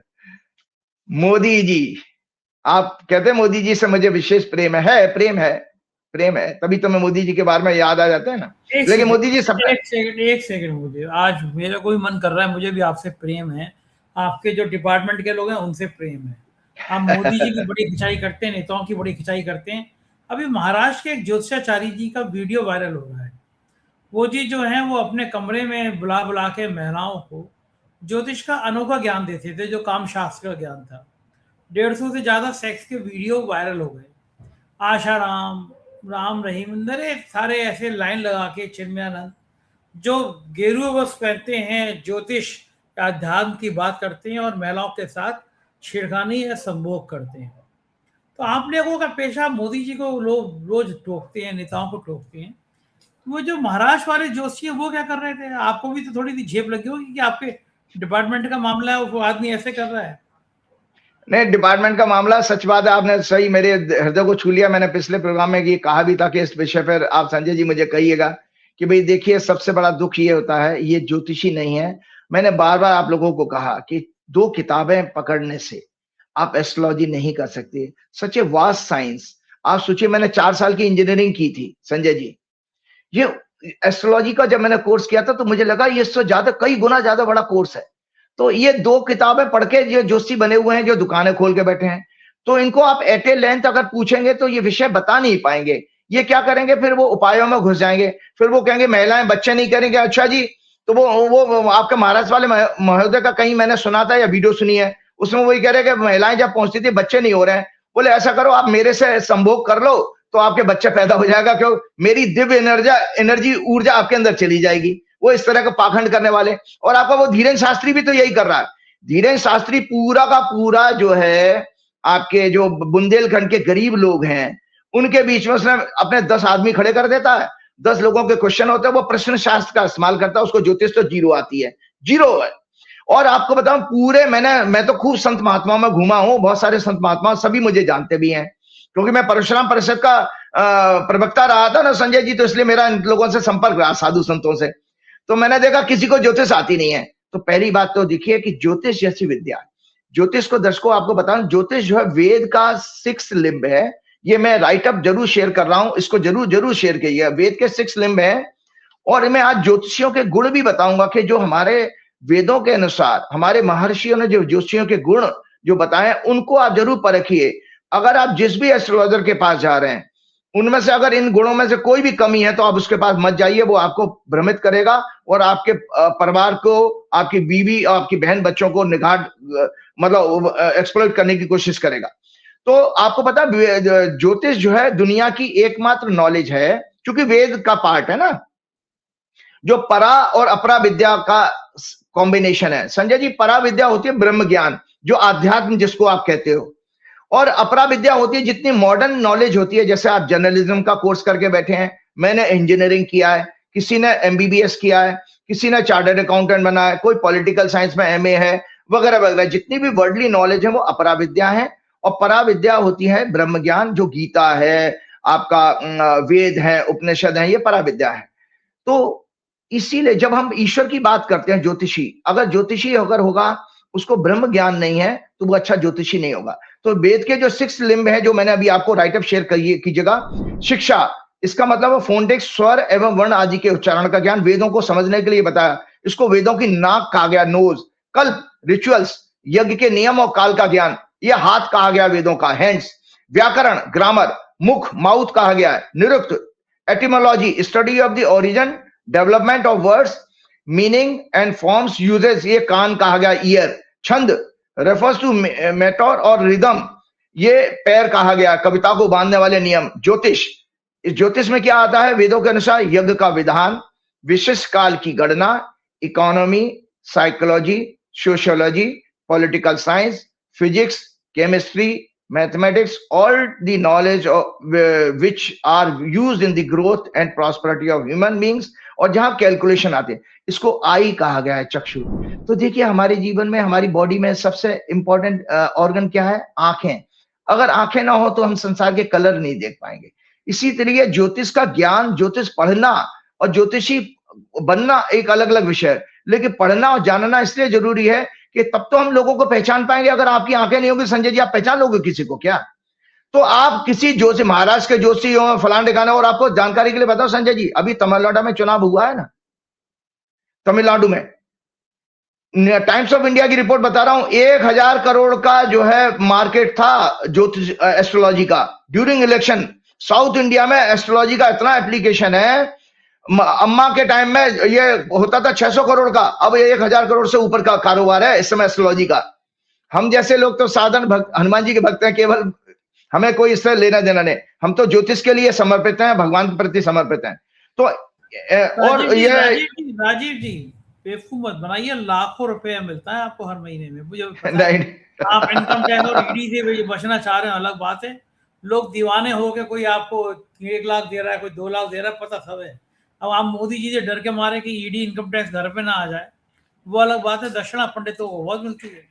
मोदी जी, आप कहते हैं मोदी जी से मुझे विशेष प्रेम है, प्रेम है, तभी तो मैं मोदी जी के बारे में याद आ जाते हैं ना। लेकिन मोदी जी सब, एक सेकंड मुझे, आज मेरा कोई मन कर रहा है, मुझे भी आपसे प्रेम है, आपके जो डिपार्टमेंट के लोग हैं उनसे प्रेम है। आप मोदी जी की बड़ी खिंचाई करते हैं, नेताओं की बड़ी खिंचाई करते हैं। अभी महाराष्ट्र के एक ज्योतिषाचार्य जी का वीडियो वायरल हो रहा है। वो जी जो है वो अपने कमरे में बुला बुला के महिलाओं को ज्योतिष का अनोखा ज्ञान देते थे, जो काम शास्त्र का ज्ञान था। 150 से ज्यादा सेक्स के वीडियो वायरल हो गए। आशा राम, राम रहीम, अंदर सारे ऐसे लाइन लगा के, चिन्मयानंद जो गेरुआ वस्त्र पहनते हैं, ज्योतिष अध्यात्म की बात करते हैं और महिलाओं के साथ छेड़खानी या संभोग करते हैं। तो आप लोगों का पेशा, मोदी जी को लोग रोज टोकते हैं, नेताओं को टोकते हैं। वो जो महाराष्ट्र वाले जोशी है वो क्या कर रहे थे? आपको भी तो थोड़ी सी झेप लगी होगी कि आपके डिपार्टमेंट का मामला है, वो आदमी ऐसे कर रहा है। नहीं, डिपार्टमेंट का मामला, सच बात है, आपने सही मेरे हृदय को छू लिया। मैंने पिछले प्रोग्राम में ये कहा भी था कि इस विषय पर आप संजय जी मुझे कहिएगा कि भाई देखिए, सबसे बड़ा दुख ये होता है, ये ज्योतिषी नहीं है। मैंने बार बार आप लोगों को कहा कि 2 किताबें पकड़ने से आप एस्ट्रोलॉजी नहीं कर सकते। सच ए वास्ट साइंस। आप सोचिए, मैंने 4 साल की इंजीनियरिंग की थी संजय जी। ये एस्ट्रोलॉजी का जब मैंने कोर्स किया था तो मुझे लगा ये इससे ज्यादा, कई गुना ज्यादा बड़ा कोर्स है। तो ये 2 किताबें पढ़ के ये जोशी बने हुए हैं, जो दुकानें खोल के बैठे हैं, तो इनको आप एट ए लेंथ अगर पूछेंगे तो ये विषय बता नहीं पाएंगे। ये क्या करेंगे, फिर वो उपायों में घुस जाएंगे। फिर वो कहेंगे महिलाएं बच्चे नहीं करेंगे। अच्छा जी, तो वो आपके महाराष्ट्र वाले महोदय का कहीं मैंने सुना था या वीडियो सुनी है, उसमें वही कह रहे कि महिलाएं जब पहुंचती थी बच्चे नहीं हो रहे हैं। बोले ऐसा करो, आप मेरे से संभोग कर लो तो आपके बच्चे पैदा हो जाएगा, क्यों? मेरी दिव्य एनर्जी ऊर्जा आपके अंदर चली जाएगी। वो इस तरह का पाखंड करने वाले। और आपका वो धीरेन्द्र शास्त्री भी तो यही कर रहा है। धीरेन्द्र शास्त्री पूरा का पूरा जो है, आपके जो बुंदेलखंड के गरीब लोग हैं उनके बीच में उसने अपने 10 आदमी खड़े कर देता है। 10 लोगों के क्वेश्चन होते हैं, वो प्रश्न शास्त्र का इस्तेमाल करता है। उसको ज्योतिष तो 0 आती है, 0 है। और आपको बताऊं, पूरे मैं तो खूब संत महात्माओं में घूमा हूं, बहुत सारे संत महात्मा सभी मुझे जानते भी हैं, क्योंकि मैं परशुराम परिषद का प्रवक्ता रहा था ना संजय जी, तो इसलिए मेरा इन लोगों से संपर्क रहा, साधु संतों से। तो मैंने देखा किसी को ज्योतिष आती नहीं है। तो पहली बात तो देखिए कि ज्योतिष जैसी विद्या, ज्योतिष को दर्शकों आपको बताऊं, ज्योतिष जो है वेद का 6 लिंब है। ये मैं राइटअप जरूर शेयर कर रहा हूं, इसको जरूर शेयर कीजिएगा। वेद के 6 लिंब है। और मैं आज ज्योतिषियों के गुण भी बताऊंगा कि जो हमारे वेदों के अनुसार हमारे महर्षियों ने जो ज्योतिषियों के गुण जो बताए, उनको आप जरूर परखिए। अगर आप जिस भी एस्ट्रोलॉजर के पास जा रहे हैं, उनमें से अगर इन गुणों में से कोई भी कमी है तो आप उसके पास मत जाइए, वो आपको भ्रमित करेगा और आपके परिवार को, आपकी बीवी और आपकी बहन बच्चों को निगाह मतलब एक्सप्लॉइट करने की कोशिश करेगा। तो आपको पता है ज्योतिष जो है दुनिया की एकमात्र नॉलेज है, क्योंकि वेद का पार्ट है ना, जो परा और अपरा विद्या का कॉम्बिनेशन है। संजय जी, परा विद्या होती है ब्रह्म ज्ञान, जो आध्यात्म जिसको आप कहते हो, और अपरा विद्या होती है जितनी मॉडर्न नॉलेज होती है। जैसे आप जर्नलिज्म का कोर्स करके बैठे हैं, मैंने इंजीनियरिंग किया है, किसी ने एमबीबीएस किया है, किसी ने चार्टर्ड अकाउंटेंट बना है, कोई पॉलिटिकल साइंस में एमए है, वगैरह वगैरह। जितनी भी वर्ल्डली नॉलेज है वो अपरा विद्या है, और परा विद्या होती है ब्रह्म ज्ञान, जो गीता है, आपका वेद है, उपनिषद है, ये परा विद्या है। तो इसीलिए जब हम ईश्वर की बात करते हैं, ज्योतिषी अगर ज्योतिषी अगर होगा, उसको ब्रह्म ज्ञान नहीं है तो वो अच्छा ज्योतिषी नहीं होगा। तो वेद के जो 6 लिम्ब है, जो मैंने अभी आपको राइटअप शेयर कीजिएगा, शिक्षा, इसका मतलब फोनेटिक्स, स्वर एवं वर्ण आदि के उच्चारण का ज्ञान, वेदों को समझने के लिए बताया। इसको वेदों की नाक कहा गया, नोज। कल्प, रिचुअल्स, यज्ञ के नियम और काल का ज्ञान, यह हाथ कहा गया वेदों का, हैंड्स। व्याकरण, ग्रामर, मुख, माउथ कहा गया है। Nirukta, etymology, study of the origin, development of words, meaning and forms, uses, ये कान कहा गया, ईयर। छंद रेफर्स टू मेटोर और रिदम, ये पैर कहा गया, कविता को बांधने वाले नियम। ज्योतिष, इस ज्योतिष में क्या आता है? वेदों के अनुसार यज्ञ का विधान, विशिष्ट काल की गणना, economy, psychology, sociology, political science, physics, chemistry, mathematics, all the knowledge of which are used in the growth and prosperity of human beings, और जहां कैलकुलेशन आते हैं, इसको आई कहा गया है, चक्षु। तो देखिए, हमारे जीवन में, हमारी बॉडी में सबसे इंपॉर्टेंट ऑर्गन क्या है? आंखें। अगर आंखें ना हो तो हम संसार के कलर नहीं देख पाएंगे। इसी तरीके ज्योतिष का ज्ञान, ज्योतिष पढ़ना और ज्योतिषी बनना एक अलग अलग विषय है, लेकिन पढ़ना और जानना इसलिए जरूरी है कि तब तो हम लोगों को पहचान पाएंगे। अगर आपकी आंखें नहीं होगी संजय जी, आप पहचान लोगे किसी को क्या? तो आप किसी जोशी, महाराष्ट्र के जोशी हो, फलान ठिकाना, और आपको जानकारी के लिए बताओ संजय जी, अभी तमिलनाडु में चुनाव हुआ है ना, तमिलनाडु में, टाइम्स ऑफ इंडिया की रिपोर्ट बता रहा हूं, 1000 करोड़ का जो है मार्केट था ज्योतिष एस्ट्रोलॉजी का ड्यूरिंग इलेक्शन। साउथ इंडिया में एस्ट्रोलॉजी का इतना एप्लीकेशन है, अम्मा के टाइम में ये होता था 600 करोड़ का, अब ये 1000 करोड़ से ऊपर का कारोबार है इस समय एस्ट्रोलॉजी का। हम जैसे लोग तो साधारण हनुमान जी के भक्त हैं, केवल हमें कोई इससे लेना देना नहीं, हम तो ज्योतिष के लिए समर्पित हैं, भगवान के प्रति समर्पित हैं। तो और ये राजीव जी बेवकूफ मत बनाइए, लाखों रुपए मिलता है आपको हर महीने में, मुझे पता है। नहीं, आप इनकम टैक्स और ईडी से बचना चाह रहे हैं, अलग बात है। लोग दीवाने हो के, कोई आपको 1 लाख दे रहा है, कोई 2 लाख दे रहा है, पता सब है। अब आप मोदी जी से डर के मारे कि ईडी इनकम टैक्स घर पे ना आ जाए, वो अलग बात है। दक्षिणा पंडितों को बहुत मिलती है।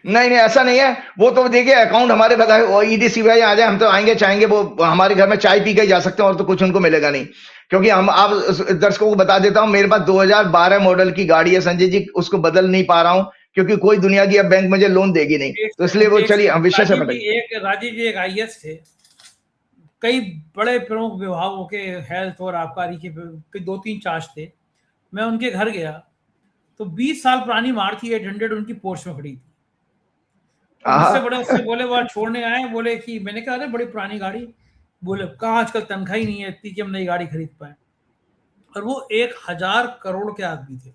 नहीं नहीं, ऐसा नहीं है। वो तो देखिए, अकाउंट हमारे बताए, ईडी सीबीआई आ जाए, हम तो आएंगे, चाहेंगे वो हमारे घर में चाय पी के जा सकते हैं, और तो कुछ उनको मिलेगा नहीं। क्योंकि हम, आप दर्शकों को बता देता हूं, मेरे पास 2012 मॉडल की गाड़ी है संजय जी, उसको बदल नहीं पा रहा हूं, क्योंकि कोई दुनिया की अब बैंक मुझे लोन देगी नहीं। तो इसलिए वो, चलिए हम विषय से भटक। राजीव जी एक आईएएस थे, कई बड़े प्रमुख विभागों के हेल्थ और आबकारी के 2-3 चार्ज थे। मैं उनके घर गया तो 20 साल पुरानी मारुति 800 उनकी पोर्च में खड़ी थी। मुझसे बड़े उससे बोले, वो छोड़ने आए, बोले कि, मैंने कहा अरे बड़ी पुरानी गाड़ी, बोले कहाँ आजकल तनख्वाह ही नहीं है इतनी कि हम नई गाड़ी खरीद पाए। और वो 1000 करोड़ के आदमी थे।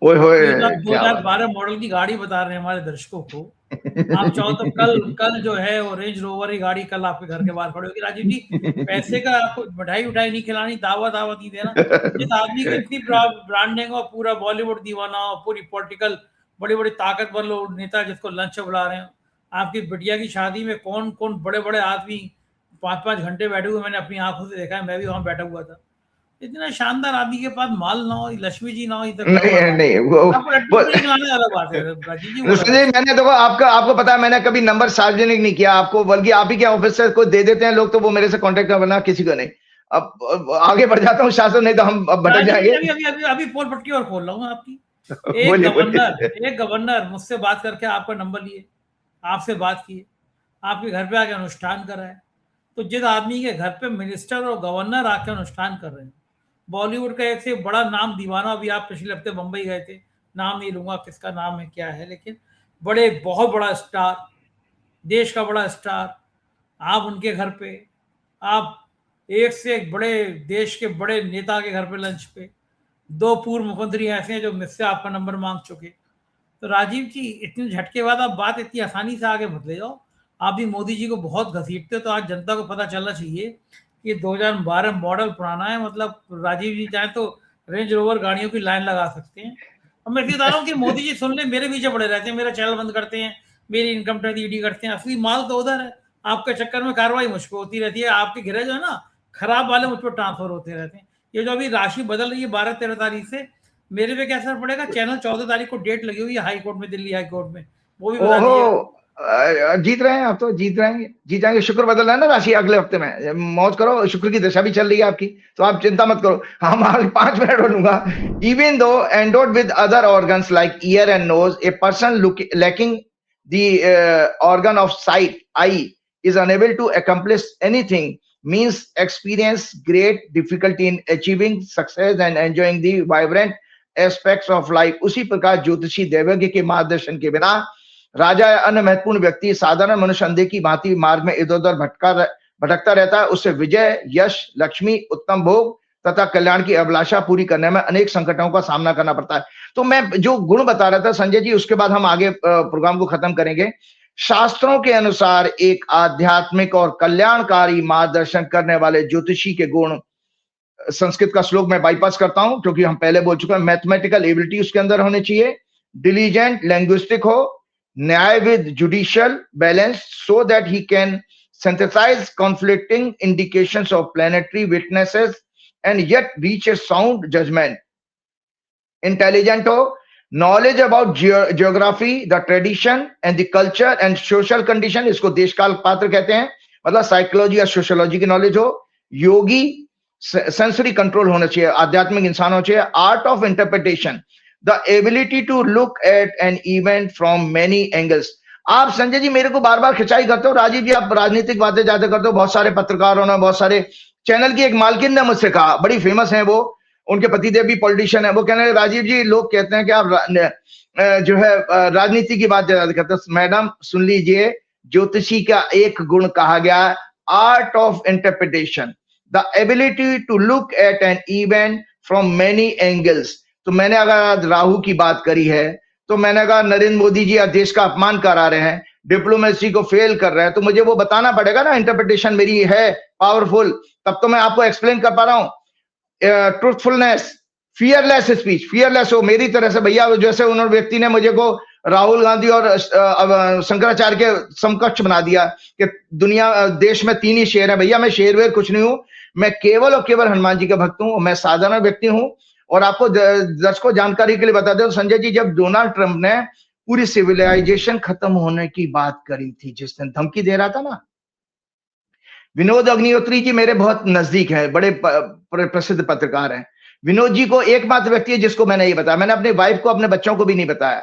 2012 मॉडल की गाड़ी बता रहे हैं हमारे दर्शकों को। आप चाहो तो कल जो है वो रेंज रोवर की गाड़ी कल आपके घर के बाहर खड़ी होगी। राजीव जी, पैसे का आपको मिठाई उठाई नहीं खिलानी, दावत नहीं देना। जिस आदमी की इतनी ब्रांडिंग और पूरा बॉलीवुड दीवाना और पूरी पॉलिटिकल बड़े बड़े ताकतवर लोग नेता जिसको लंच बुला रहे हैं, आपकी बिटिया की शादी में कौन कौन बड़े बड़े आदमी 5-5 घंटे बैठे हुए, मैंने अपनी आंखों से देखा है, मैं भी वहां बैठा हुआ था। इतना शानदार आदमी के पास माल ना हो, लक्ष्मी जी ना हो, इधर नहीं, वो अलग बात है राजीव जी। मैंने देखो, आपको पता है, मैंने कभी नंबर सार्वजनिक नहीं किया आपको, बल्कि आप ही के ऑफिस से कोई दे देते हैं लोग, तो वो मेरे से कांटेक्ट करना, किसी को नहीं। अब आगे बढ़ जाता हूँ शासन, नहीं तो हम अब भटक जाएंगे। अभी पोल पटकी और खोल रहा हूँ आपकी। एक गवर्नर मुझसे बात करके आपका नंबर लिए, आपसे बात किए, आपके घर पे आके अनुष्ठान कराए। तो जिस आदमी के घर पे मिनिस्टर और गवर्नर आके अनुष्ठान कर रहे हैं, बॉलीवुड का एक से बड़ा नाम दीवाना, अभी आप पिछले हफ्ते मुंबई गए थे, नाम नहीं लूंगा किसका नाम है क्या है, लेकिन बहुत बड़ा स्टार, देश का बड़ा स्टार, आप उनके घर पे, आप एक से एक बड़े देश के बड़े नेता के घर पे लंच पे, 2 पूर्व मुख्यमंत्री ऐसे हैं जो मुझसे आपका नंबर मांग चुके। तो राजीव जी, इतने झटके बाद आप बात इतनी आसानी से आगे मत ले जाओ। आप भी मोदी जी को बहुत घसीटते हो, तो आज जनता को पता चलना चाहिए कि 2012 मॉडल पुराना है। मतलब राजीव जी चाहे तो रेंज रोवर गाड़ियों की लाइन लगा सकते हैं। अब मैं बता रहा हूँ कि मोदी जी सुन ले, मेरे पीछे पड़े रहते हैं, मेरा चैनल बंद करते हैं, मेरी इनकम टैक्स ईडी करते हैं। असली माल तो उधर है, आपके चक्कर में कार्रवाई मुझ पर होती रहती है। आपके घिरे जो है ना, खराब वाले मुझ पर ट्रांसफर होते रहते हैं। ये जो अभी राशि बदल रही है 12-13 तारीख से, मेरे पे क्या असर पड़ेगा? चैनल 14 तारीख को डेट लगी हुई है हाई कोर्ट में, दिल्ली हाई कोर्ट में, वो भी बता दीजिएगा। जीत रहे हैं आप, तो जीत रहेंगे, जीत जाएंगे। शुक्र बदल रहा है ना राशि अगले हफ्ते में, मौज करो, शुक्र की दशा भी चल रही है आपकी, तो आप चिंता मत करो। हम आगे 5 मिनट बोलूंगा। Even though endowed with other organs like ear and nose, a person lacking the organ of sight eye is unable to accomplish anything, means experience great difficulty in achieving success and enjoying the vibrant aspects of life। उसी प्रकार ज्योतिषी दैवज्ञ के मार्गदर्शन के बिना राजा या अन्य महत्वपूर्ण व्यक्ति साधारण मनुष्य अंधे की भांति मार्ग में इधर उधर भटकता रहता है। उससे विजय, यश, लक्ष्मी, उत्तम भोग तथा कल्याण की अभिलाषा पूरी करने में अनेक संकटों का सामना करना पड़ता है। तो मैं जो गुण बता रहा था संजय जी, उसके बाद हम आगे प्रोग्राम को खत्म करेंगे। शास्त्रों के अनुसार एक आध्यात्मिक और कल्याणकारी मार्गदर्शन करने वाले ज्योतिषी के गुण, संस्कृत का श्लोक मैं बाईपास करता हूं क्योंकि हम पहले बोल चुके हैं। मैथमेटिकल एबिलिटी उसके अंदर होनी चाहिए, डिलीजेंट लिंग्विस्टिक हो, न्याय with judicial balance so that he can synthesize conflicting indications of planetary witnesses and yet reach a sound judgment। Intelligent हो, knowledge about geography, the tradition and the culture and social condition, इसको देशकाल पात्र कहते हैं, मतलब psychology या sociology की knowledge हो। योगी, sensory control होना चाहिए, आध्यात्मिक इंसान होना चाहिए। Art of interpretation, the ability to look at an event from many angles. आप संजय जी मेरे को बार बार खिंचाई करते हो, राजीव जी आप राजनीतिक बातें ज्यादा करते हो। बहुत सारे पत्रकारों ने, बहुत सारे चैनल की एक मालकिन ने मुझसे कहा, बड़ी फेमस है वो, उनके पतिदेव भी पॉलिटिशियन है, वो कहने लगे राजीव जी लोग कहते हैं कि आप जो है राजनीति की बात ज्यादा करते हो। मैडम सुन लीजिए, ज्योतिषी का एक गुण कहा गया, art of interpretation, the ability to look at an event from many angles. तो मैंने अगर राहु की बात करी है, तो मैंने कहा नरेंद्र मोदी जी आज देश का अपमान करा रहे हैं, डिप्लोमेसी को फेल कर रहे हैं, तो मुझे वो बताना पड़ेगा ना, इंटरप्रिटेशन मेरी है पावरफुल, तब तो मैं आपको एक्सप्लेन कर पा रहा हूं। ट्रूथफुलनेस, फियरलेस स्पीच, फियरलेस हो मेरी तरह से भैया। जैसे उन्होंने व्यक्ति ने मुझे को राहुल गांधी और शंकराचार्य के समकक्ष बना दिया कि दुनिया देश में 3 ही शेर है। भैया मैं शेर वेर कुछ नहीं हूं, मैं केवल और केवल हनुमान जी का भक्त हूं, मैं साधारण व्यक्ति हूं। और आपको दर्शकों जानकारी के लिए बता दें संजय जी, जब डोनाल्ड ट्रंप ने पूरी सिविलाइजेशन खत्म होने की बात करी थी, जिस दिन धमकी दे रहा था ना, विनोद अग्निहोत्री जी मेरे बहुत नजदीक है, बड़े प्रसिद्ध पत्रकार हैं। विनोद जी को एकमात्र व्यक्ति है जिसको मैंने ये बताया, मैंने अपने वाइफ को, अपने बच्चों को भी नहीं बताया।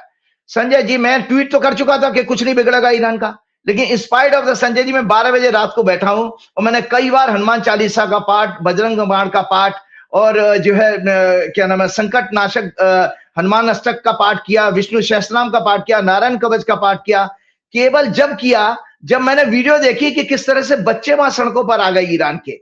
संजय जी मैं ट्वीट तो कर चुका था कि कुछ नहीं बिगड़ेगा ईरान का, लेकिन inspired of the Sanjay ji मैं 12 बजे रात को बैठा हूं और मैंने कई बार हनुमान चालीसा का पाठ, बजरंग बाण का पाठ और जो है क्या नाम है संकट नाशक हनुमान अष्टक का पाठ किया, विष्णु सहस्त्रनाम का पाठ किया, नारायण कवच का पाठ किया। केवल जब किया जब मैंने वीडियो देखी कि किस तरह से बच्चे वहां सड़कों पर आ गए ईरान के,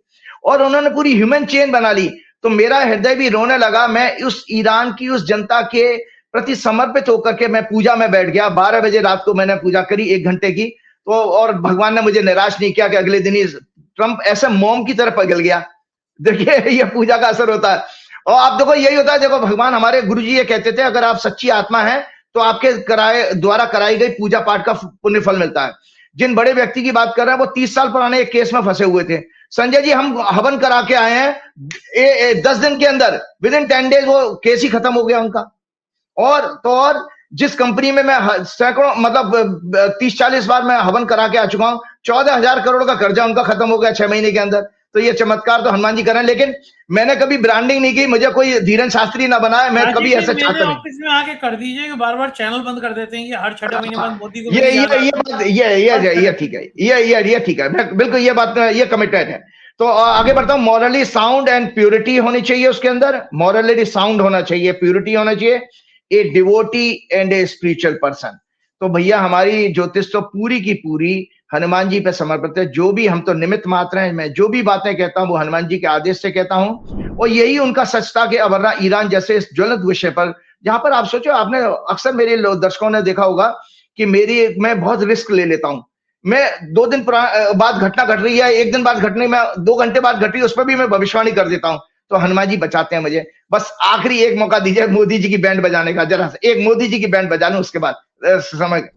और उन्होंने पूरी ह्यूमन चेन बना ली, तो मेरा हृदय भी रोने लगा। मैं उस ईरान की उस जनता के प्रति समर्पित होकर के मैं पूजा में बैठ गया। 12 बजे रात को मैंने पूजा करी 1 घंटे की, तो और भगवान ने मुझे निराश नहीं किया कि अगले दिन ही ट्रंप ऐसे मोम की तरह पिघल गया। देखिए ये पूजा का असर होता है। और आप देखो यही होता है, देखो भगवान, हमारे गुरुजी ये कहते थे अगर आप सच्ची आत्मा हैं तो आपके द्वारा कराई गई पूजा पाठ का पुण्य फल मिलता है। जिन बड़े व्यक्ति की बात कर रहे हैं वो 30 साल पुराने एक केस में फंसे हुए थे। संजय जी हम हवन करा के आए हैं 10 दिन के अंदर, विद इन 10 डेज वो केस ही खत्म हो गया उनका। और जिस कंपनी में मैं सैकड़ों मतलब 30-40 बार मैं हवन करा के आ चुका हूं, 14,000 करोड़ का कर्जा उनका खत्म हो गया 6 महीने के अंदर। तो ये चमत्कार तो हनुमान जी कर रहे हैं, लेकिन मैंने कभी ब्रांडिंग नहीं की, मुझे कोई धीरन शास्त्री ना बनाया, मैं कभी ऐसा चाहता नहीं। ऑफिस में आके कर दीजिए कि बार-बार चैनल बंद कर देते हैं, ये हर 6 महीने बाद मोदी को ये ठीक है, ये ठीक है, बिल्कुल ये बात, ये कमिटेड है। तो आगे बढ़ता हूं। मॉरली साउंड एंड प्योरिटी होनी चाहिए उसके अंदर, मॉरली साउंड होना चाहिए, प्योरिटी होना चाहिए, a devotee and a spiritual person. तो भैया हमारी ज्योतिष तो पूरी की पूरी हनुमान जी पे समर्पित है। जो भी हम तो निमित्त मात्र हैं, मैं जो भी बातें कहता हूं वो हनुमान जी के आदेश से कहता हूं, और यही उनका सच था कि वरना ईरान जैसे इस ज्वलंत विषय पर, जहां पर आप सोचो, आपने अक्सर मेरे दर्शकों ने देखा होगा कि मैं बहुत रिस्क ले लेता हूं। मैं 2 दिन बाद घटना घट रही है, 1 दिन बाद घटने में 2 घंटे बाद घट रही है, उस पर भी मैं भविष्यवाणी कर देता हूं। तो हनुमान जी बचाते हैं मुझे। बस आखिरी एक मौका दीजिए मोदी जी की बैंड बजाने का, जरा एक मोदी जी की बैंड बजा लूं, उसके बाद समय।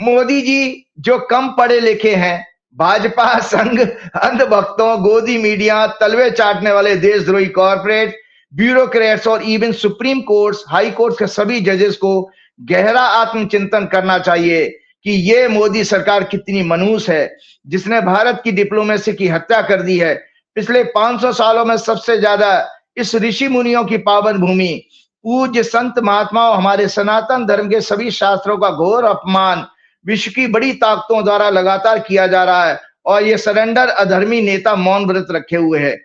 मोदी जी जो कम पढ़े लिखे हैं, भाजपा संघ अंधभक्तों, गोदी मीडिया, तलवे चाटने वाले देशद्रोही कॉर्पोरेट ब्यूरोक्रेट्स और even supreme courts, high court के सभी जजेस को गहरा आत्मचिंतन करना चाहिए कि ये मोदी सरकार कितनी मनहूस है, जिसने भारत की डिप्लोमेसी की हत्या कर दी है। पिछले 500 सालों में सबसे ज्यादा इस ऋषि मुनियों की पावन भूमि, पूज्य संत महात्माओं, हमारे सनातन धर्म के सभी शास्त्रों का घोर अपमान विश्व की बड़ी ताकतों द्वारा लगातार किया जा रहा है, और ये सरेंडर अधर्मी नेता मौन व्रत रखे हुए हैं।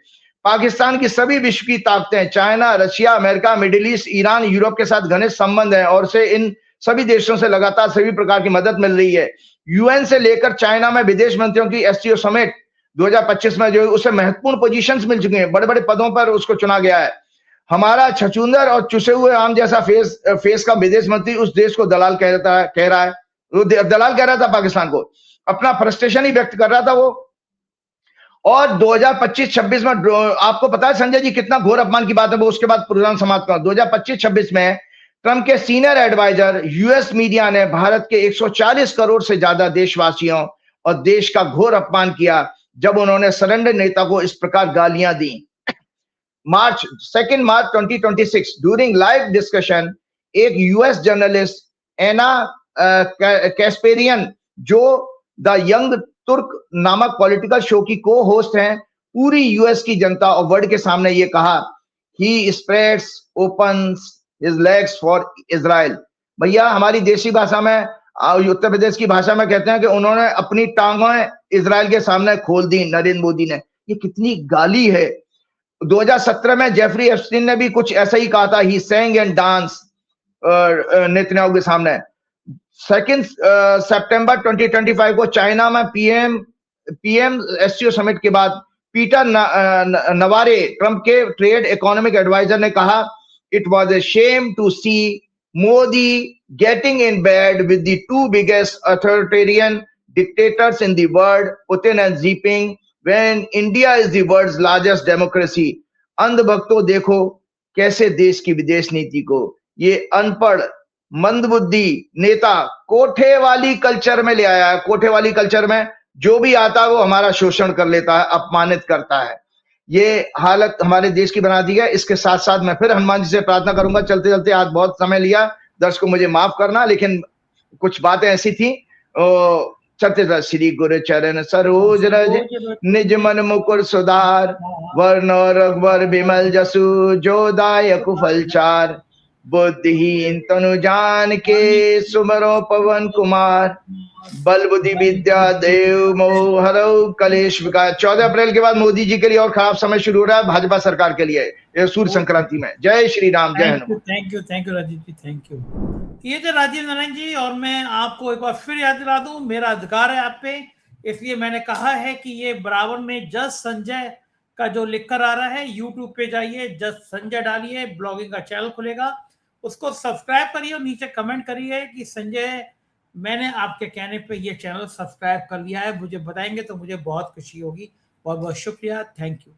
पाकिस्तान की सभी विश्व की ताकतें, China, Russia, America, middle east, Iran, Europe के साथ घनिष्ठ संबंध है, और से इन सभी देशों से लगातार सभी प्रकार की मदद मिल रही है। यूएन से लेकर चाइना में विदेश मंत्रियों की एससीओ समिट 2025 में जो उसे महत्वपूर्ण पोजीशंस मिल चुकी हैं, बड़े बड़े पदों पर उसको चुना गया है। हमारा छछूंदर और चुसे हुए आम जैसा फेस का विदेश मंत्री उस देश को दलाल कह रहा है, वो दलाल कह रहा था पाकिस्तान को, अपना फ्रस्ट्रेशन ही व्यक्त कर रहा था वो। और 2025-26 में आपको पता है संजय जी कितना घोर अपमान की बात है वो, उसके बाद प्रोग्राम समाप्त कर। 2025-26 में ट्रंप के सीनियर एडवाइजर यूएस मीडिया ने भारत के 140 करोड़ से ज्यादा देशवासियों और देश का घोर अपमान किया जब उन्होंने सरेंडर नेता को इस प्रकार गालियां दी। 2 मार्च 2026 ड्यूरिंग लाइव डिस्कशन, एक यूएस जर्नलिस्ट एना कैस्पेरियन, जो द यंग तुर्क नामक पॉलिटिकल शो की को होस्ट हैं, पूरी यूएस की जनता और वर्ल्ड के सामने ये कहा, he spreads opens his legs for Israel. भैया हमारी देशी भाषा में, उत्तर प्रदेश की भाषा में कहते हैं कि उन्होंने अपनी टांगें इजराइल के सामने खोल दी नरेंद्र मोदी ने। ये कितनी गाली है। 2017 में जेफरी एप्स्टीन ने भी कुछ ऐसा ही कहा था, ही सेंग एंड डांस नेतन्याहू के सामने। 2 सितंबर 2025 को चाइना में पीएम एससीओ समिट के बाद पीटर नवारे, ट्रंप के ट्रेड इकोनॉमिक एडवाइजर, ने कहा, it was a shame to see Modi getting in bed with the 2 biggest authoritarian dictators in the world, Putin and Xi Jinping, when India is the world's largest democracy. अंधभक्तों देखो कैसे देश की विदेश नीति को ये अनपढ़ मंदबुद्धि नेता कोठे वाली कल्चर में ले आया है। कोठे वाली कल्चर में जो भी आता है वो हमारा शोषण कर लेता है, अपमानित करता है। ये हालत हमारे देश की बना दी है। इसके साथ साथ मैं फिर हनुमान जी से प्रार्थना करूंगा, चलते चलते आज बहुत समय लिया, दर्शकों मुझे माफ करना, लेकिन कुछ बातें ऐसी थी। चलते थे। श्री गुरु चरण सरोज रज, निज मन मुकुर सुधार, वर्ण रघुवर विमल जसु, जो दायक फलचार, बुद्धिहीन तनु जान के, सुमरो पवन कुमार, बल बुद्धि विद्या देव मोह हरौ कलेश विकार। 14 अप्रैल के बाद मोदी जी के लिए और खराब समय शुरू हो रहा है भाजपा सरकार के लिए सूर्य संक्रांति में। जय श्री राम, जय Hanuman. Thank you Rajiv ji, thank you. ये थे राजीव नारायण जी, और मैं आपको एक बार फिर याद दिला दूं, मेरा अधिकार है आप पे, इसलिए मैंने कहा है कि ये बराबर में जज संजय का जो लिखकर आ रहा है, यूट्यूब पे जाइए, जज संजय डालिए, ब्लॉगिंग का चैनल खुलेगा, उसको सब्सक्राइब करिए और नीचे कमेंट करिए कि संजय मैंने आपके कहने पे ये चैनल सब्सक्राइब कर लिया है। मुझे बताएंगे तो मुझे बहुत खुशी होगी। बहुत बहुत शुक्रिया, थैंक यू।